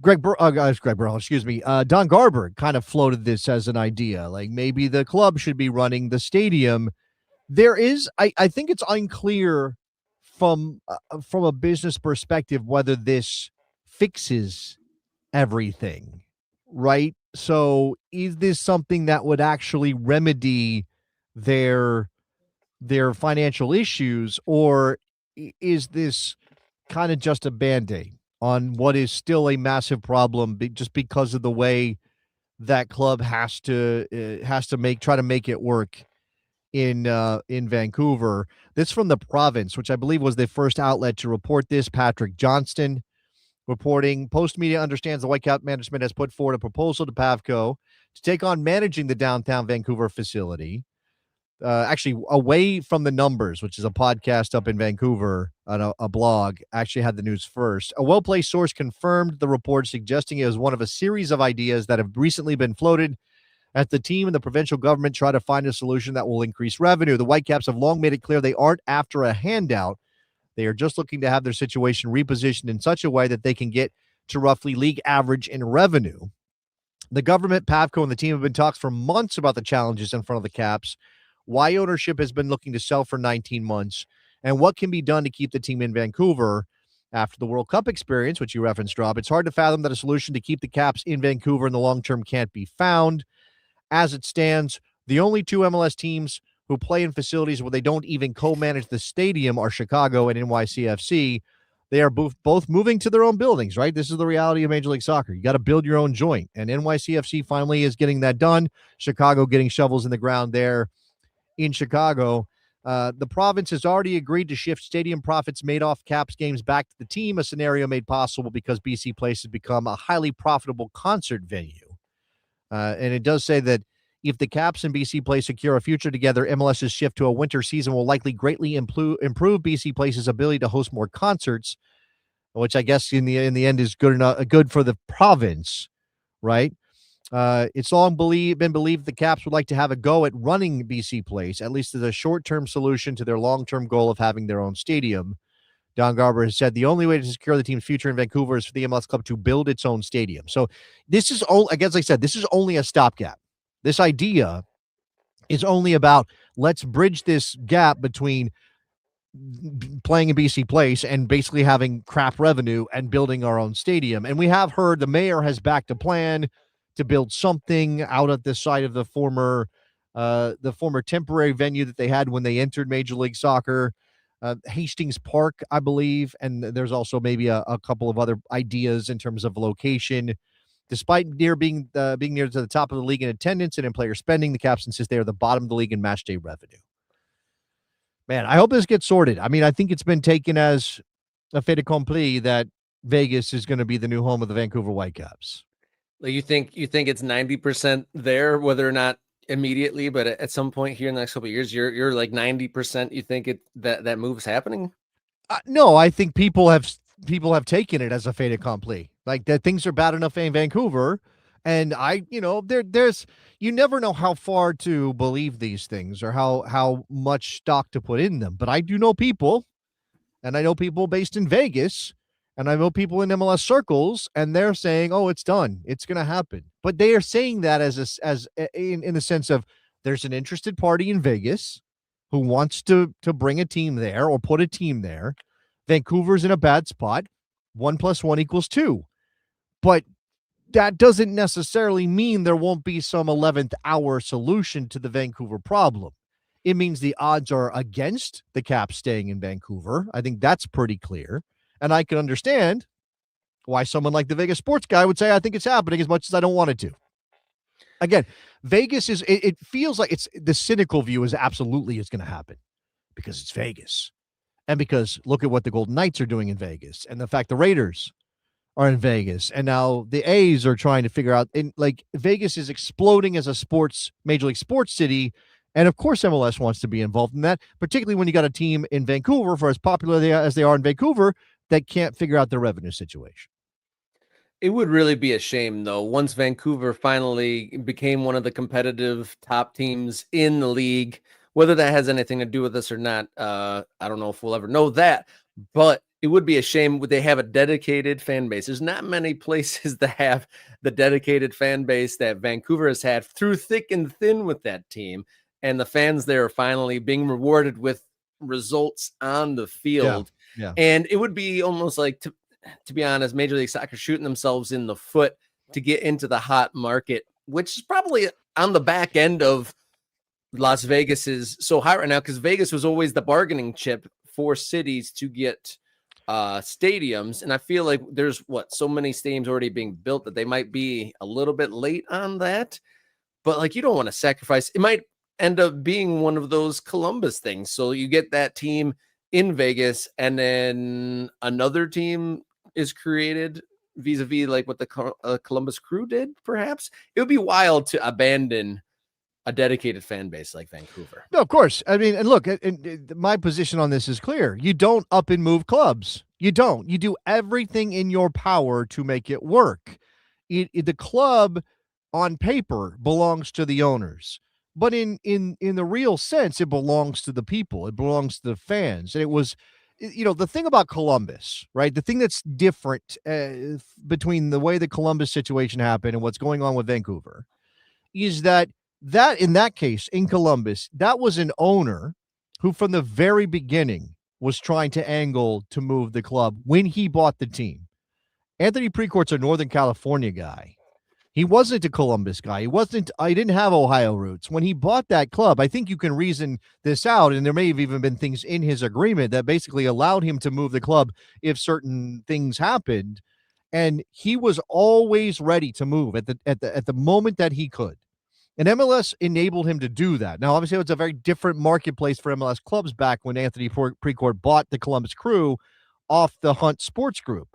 Greg Burrell, excuse me. Don Garber kind of floated this as an idea, like maybe the club should be running the stadium. There is, I think it's unclear from a business perspective whether this fixes everything, right? So is this something that would actually remedy their financial issues, or is this kind of just a Band-Aid on what is still a massive problem just because of the way that club has to try to make it work in Vancouver? This from the province, which I believe was the first outlet to report this. Patrick Johnston reporting, Post Media understands the Whitecap management has put forward a proposal to PAVCO to take on managing the downtown Vancouver facility. Actually, Away from the Numbers, which is a podcast up in Vancouver on a blog, actually had the news first. A well-placed source confirmed the report, suggesting it was one of a series of ideas that have recently been floated as the team and the provincial government try to find a solution that will increase revenue. The Whitecaps have long made it clear they aren't after a handout. They are just looking to have their situation repositioned in such a way that they can get to roughly league average in revenue. The government, PAVCO, and the team have been talks for months about the challenges in front of the Caps, why ownership has been looking to sell for 19 months, and what can be done to keep the team in Vancouver after the World Cup experience, which you referenced, Rob. It's hard to fathom that a solution to keep the Caps in Vancouver in the long term can't be found. As it stands, the only two MLS teams who play in facilities where they don't even co-manage the stadium are Chicago and NYCFC. They are both moving to their own buildings, right? This is the reality of Major League Soccer. You got to build your own joint, and NYCFC finally is getting that done. Chicago getting shovels in the ground there in Chicago. The province has already agreed to shift stadium profits made off Caps games back to the team, a scenario made possible because BC Place has become a highly profitable concert venue. And it does say that If the Caps and BC Place secure a future together, MLS's shift to a winter season will likely greatly improve BC Place's ability to host more concerts, which I guess in the end is good for the province, right? It's long been believed the Caps would like to have a go at running BC Place, at least as a short-term solution to their long-term goal of having their own stadium. Don Garber has said the only way to secure the team's future in Vancouver is for the MLS club to build its own stadium. So this is all, again, as I said, this is only a stopgap. This idea is only about let's bridge this gap between playing in BC Place and basically having crap revenue and building our own stadium. And we have heard the mayor has backed a plan to build something out at the site of the former temporary venue that they had when they entered Major League Soccer. Hastings Park, I believe, and there's also maybe a couple of other ideas in terms of location. Despite being near to the top of the league in attendance and in player spending, the Caps insist they are the bottom of the league in match day revenue. Man, I hope this gets sorted. I mean, I think it's been taken as a fait accompli that Vegas is going to be the new home of the Vancouver Whitecaps. Like you think it's 90% there, whether or not immediately, but at some point here in the next couple of years, you're like 90%. You think that move's happening? No, I think people have taken it as a fait accompli, like that things are bad enough in Vancouver, and there's you never know how far to believe these things or how much stock to put in them. But I do know people, and I know people based in Vegas, and I know people in MLS circles, and they're saying, "Oh, it's done. It's going to happen." But they are saying that in the sense of there's an interested party in Vegas who wants to bring a team there or put a team there. Vancouver's in a bad spot. 1 + 1 = 2. But that doesn't necessarily mean there won't be some 11th hour solution to the Vancouver problem. It means the odds are against the Caps staying in Vancouver. I think that's pretty clear. And I can understand why someone like the Vegas sports guy would say, I think it's happening as much as I don't want it to. Again, Vegas it feels like it's the cynical view is absolutely it's going to happen because it's Vegas. And because look at what the Golden Knights are doing in Vegas and the fact the Raiders are in Vegas. And now the A's are trying to figure out Vegas is exploding as a major league sports city. And of course, MLS wants to be involved in that, particularly when you got a team in Vancouver, for as popular as they are in Vancouver, that can't figure out their revenue situation. It would really be a shame, though, once Vancouver finally became one of the competitive top teams in the league, whether that has anything to do with us or not. I don't know if we'll ever know that, but it would be a shame. Would they have a dedicated fan base? There's not many places that have the dedicated fan base that Vancouver has had through thick and thin with that team. And the fans there are finally being rewarded with results on the field. Yeah. And it would be almost like, to be honest, Major League Soccer shooting themselves in the foot to get into the hot market, which is probably on the back end of Las Vegas is so high right now because Vegas was always the bargaining chip for cities to get stadiums. And I feel like there's so many stadiums already being built that they might be a little bit late on that. But like, you don't want to sacrifice. It might end up being one of those Columbus things. So you get that team in Vegas and then another team is created vis-a-vis like what the Columbus Crew did, perhaps. It would be wild to abandon a dedicated fan base like Vancouver. No, of course. I mean, and look, my position on this is clear. You don't up and move clubs. You don't. You do everything in your power to make it work. The club on paper belongs to the owners. But in the real sense, it belongs to the people. It belongs to the fans. And it was, the thing about Columbus, right? The thing that's different between the way the Columbus situation happened and what's going on with Vancouver is that in that case, in Columbus, that was an owner who from the very beginning was trying to angle to move the club when he bought the team. Anthony Precourt's a Northern California guy. He wasn't a Columbus guy. He didn't have Ohio roots. When he bought that club, I think you can reason this out, and there may have even been things in his agreement that basically allowed him to move the club if certain things happened. And he was always ready to move at the moment that he could. And MLS enabled him to do that. Now, obviously, it was a very different marketplace for MLS clubs back when Anthony Precourt bought the Columbus Crew off the Hunt Sports Group,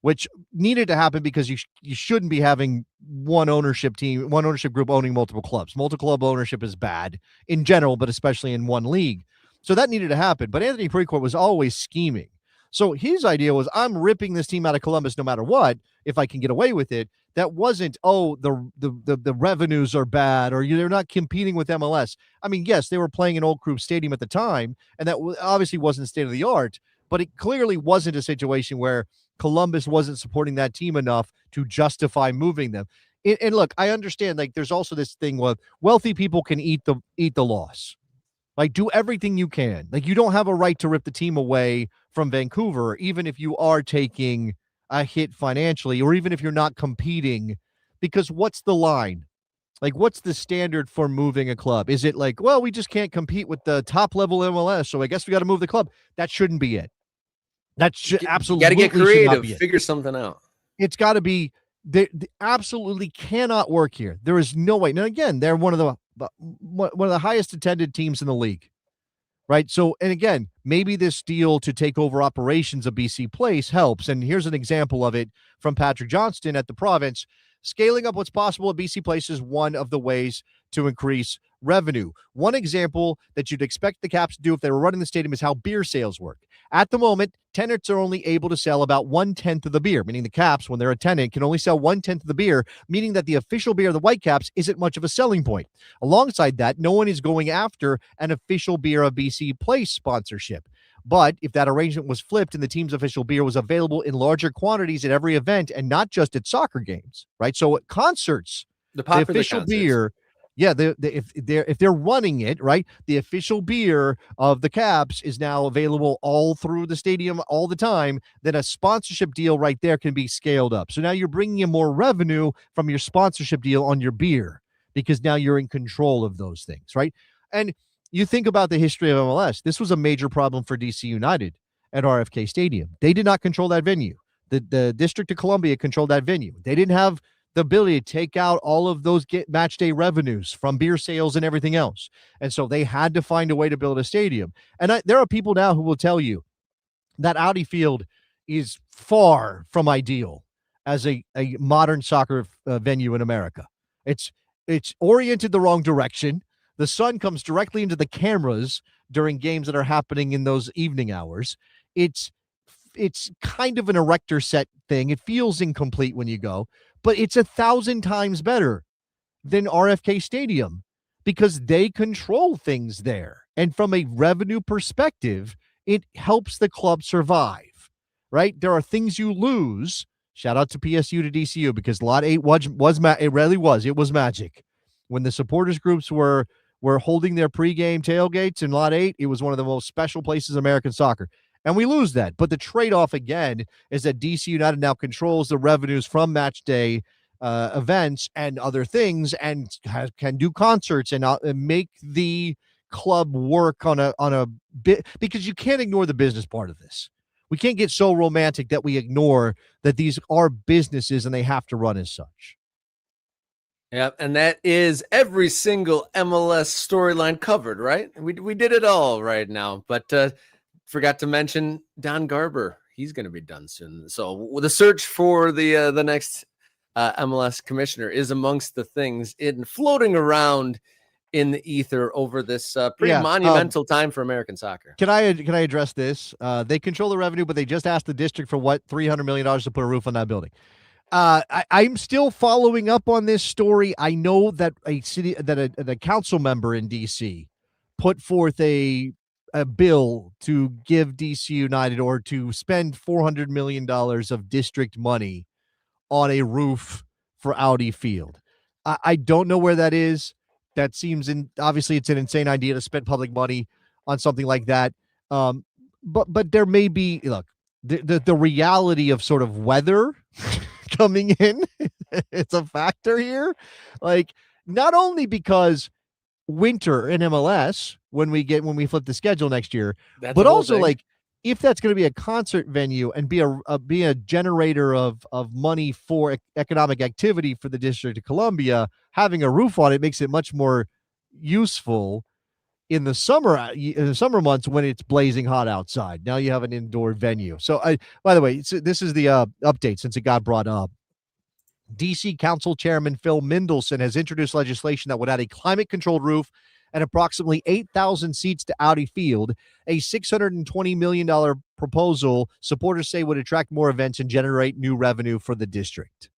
which needed to happen because you shouldn't be having one ownership group owning multiple clubs. Multi-club ownership is bad in general, but especially in one league. So that needed to happen. But Anthony Precourt was always scheming. So his idea was, I'm ripping this team out of Columbus no matter what, if I can get away with it. That wasn't, the revenues are bad, or they're not competing with MLS. I mean, yes, they were playing in Old Crew Stadium at the time, and that obviously wasn't state of the art, but it clearly wasn't a situation where Columbus wasn't supporting that team enough to justify moving them. And look, I understand, like, there's also this thing where wealthy people can eat the loss. Like, do everything you can. Like, you don't have a right to rip the team away from Vancouver, even if you are taking a hit financially, or even if you're not competing, because what's the line? Like, what's the standard for moving a club? Is it like, well, we just can't compete with the top level MLS, so I guess we got to move the club? That shouldn't be it. That should absolutely, got to get creative, should not be it. Figure something out. It's got to be, they absolutely cannot work here. There is no way. Now, again, they're one of the highest attended teams in the league, right? So, and again, maybe this deal to take over operations of BC Place helps. And here's an example of it from Patrick Johnston at the Province. Scaling up what's possible at BC Place is one of the ways to increase revenue. One example that you'd expect the Caps to do if they were running the stadium is how beer sales work. At the moment, tenants are only able to sell about 1/10 of the beer, meaning the Caps, when they're a tenant, can only sell 1/10 of the beer, meaning that the official beer of the Whitecaps isn't much of a selling point. Alongside that, no one is going after an official beer of BC Place sponsorship. But if that arrangement was flipped and the team's official beer was available in larger quantities at every event and not just at soccer games, right? So at concerts, the official concerts. Beer, if they're running it, right, the official beer of the Caps is now available all through the stadium all the time, then a sponsorship deal right there can be scaled up. So now you're bringing in more revenue from your sponsorship deal on your beer, because now you're in control of those things, right? And you think about the history of MLS. This was a major problem for DC United at RFK Stadium. They did not control that venue. The District of Columbia controlled that venue. They didn't have the ability to take out all of those match day revenues from beer sales and everything else. And so they had to find a way to build a stadium. And there are people now who will tell you that Audi Field is far from ideal as a modern soccer venue in America. It's oriented the wrong direction. The sun comes directly into the cameras during games that are happening in those evening hours. It's kind of an erector set thing. It feels incomplete when you go, but it's 1,000 times better than RFK Stadium because they control things there. And from a revenue perspective, it helps the club survive, right? There are things you lose. Shout out to PSU to DCU, because Lot 8 it was magic. When the supporters groups were holding their pregame tailgates in Lot 8, it was one of the most special places in American soccer. And we lose that. But the trade-off, again, is that DC United now controls the revenues from match day events and other things, and can do concerts and make the club work on a bit, because you can't ignore the business part of this. We can't get so romantic that we ignore that these are businesses and they have to run as such. Yeah, and that is every single MLS storyline covered, right? We did it all right now, but forgot to mention Don Garber. He's going to be done soon. So the search for the next MLS commissioner is amongst the things floating around in the ether over this pretty monumental time for American soccer. Can I address this? They control the revenue, but they just asked the district for $300 million to put a roof on that building. I'm still following up on this story. I know that a council member in DC put forth a bill to give DC United, or to spend $400 million of district money on a roof for Audi Field. I don't know where that is. That seems obviously it's an insane idea to spend public money on something like that. But there may be, look, the reality of sort of weather coming in, it's a factor here. Like, not only because winter in MLS when we flip the schedule next year, but also like, if that's going to be a concert venue and be a generator of money for economic activity for the District of Columbia, having a roof on it makes it much more useful. in the summer months when it's blazing hot outside. Now you have an indoor venue. So by the way, this is the update since it got brought up. DC Council Chairman Phil Mendelson has introduced legislation that would add a climate-controlled roof and approximately 8,000 seats to Audi Field, a $620 million proposal supporters say would attract more events and generate new revenue for the district.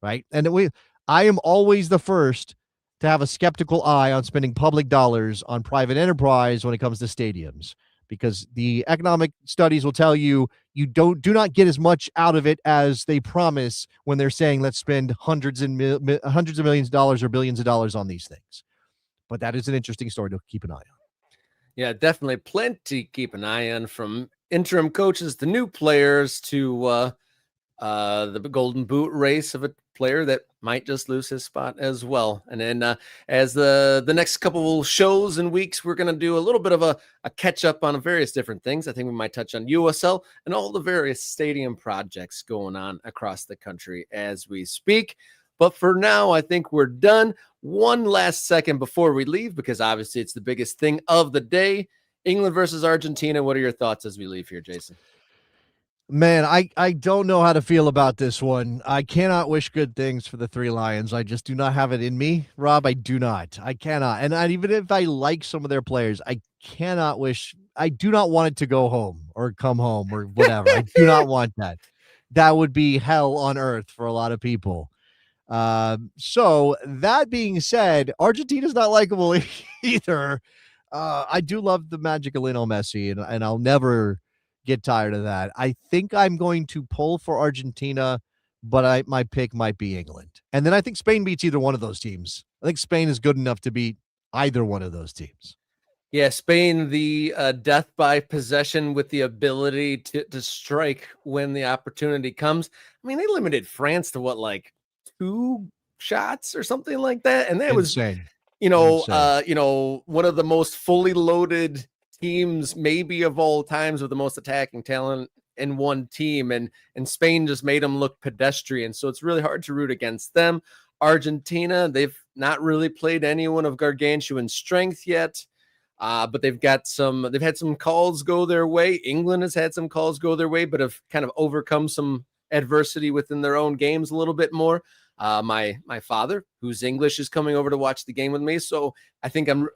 Right? And I am always the first to have a skeptical eye on spending public dollars on private enterprise when it comes to stadiums, because the economic studies will tell you do not get as much out of it as they promise when they're saying let's spend hundreds of millions of dollars or billions of dollars on these things. But that is an interesting story to keep an eye on. Yeah, definitely plenty to keep an eye on, from interim coaches to new players to the golden boot race of a player that might just lose his spot as well. And then as the next couple shows and weeks, we're going to do a little bit of a catch up on various different things. I think we might touch on USL and all the various stadium projects going on across the country as we speak. But for now, I think we're done. One last second before we leave, because obviously it's the biggest thing of the day. England versus Argentina. What are your thoughts as we leave here, Jason? Man, I don't know how to feel about this one. I cannot wish good things for the Three Lions. I just do not have it in me, Rob. I do not. I cannot. And even if I like some of their players, I do not want it to go home or come home or whatever. I do not want that. That would be hell on earth for a lot of people. So that being said, Argentina's not likable either. I do love the magic of Lionel Messi, and I'll never get tired of that. I think I'm going to pull for Argentina, but my pick might be England. And then I think Spain beats either one of those teams. I think Spain is good enough to beat either one of those teams. Yeah, Spain, the death by possession with the ability to strike when the opportunity comes. I mean, they limited France to like 2 shots or something like that. And that Insane. was, one of the most fully loaded teams maybe of all times with the most attacking talent in one team, and Spain just made them look pedestrian, so it's really hard to root against them. Argentina, they've not really played anyone of gargantuan strength yet, but they've had some calls go their way. England has had some calls go their way, but have kind of overcome some adversity within their own games a little bit more. My father, who's English, is coming over to watch the game with me, so I think I'm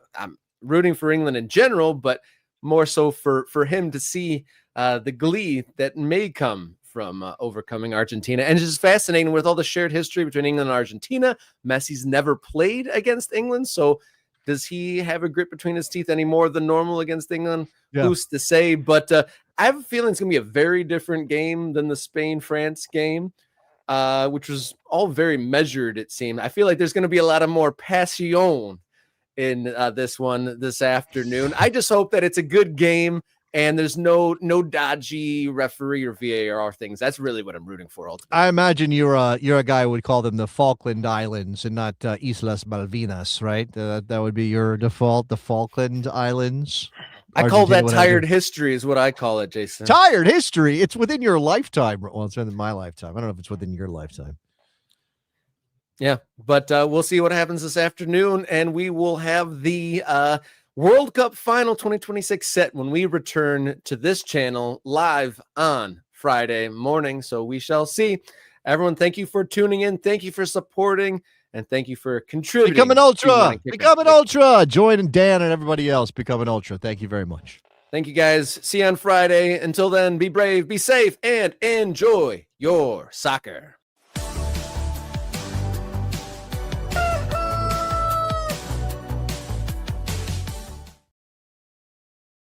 rooting for England in general, but more so for him to see the glee that may come from overcoming Argentina. And it's just fascinating with all the shared history between England and Argentina. Messi's never played against England, so does he have a grit between his teeth any more than normal against England? Yeah. Who's to say? But I have a feeling it's going to be a very different game than the Spain-France game, which was all very measured, it seemed. I feel like there's going to be a lot of more passion in this one this afternoon. I just hope that it's a good game and there's no dodgy referee or VAR things. That's really what I'm rooting for ultimately. I imagine you're a guy who would call them the Falkland Islands and not Islas Malvinas, right? That would be your default, the Falkland Islands. I call that tired history is what I call it, Jason. Tired history? It's within your lifetime. Well, it's within my lifetime. I don't know if it's within your lifetime. Yeah, but we'll see what happens this afternoon, and we will have the World Cup Final 2026 set when we return to this channel live on Friday morning. So we shall see. Everyone, thank you for tuning in. Thank you for supporting, and thank you for contributing. Become an ultra. Become an ultra. Join Dan and everybody else. Become an ultra. Thank you very much. Thank you, guys. See you on Friday. Until then, be brave, be safe, and enjoy your soccer.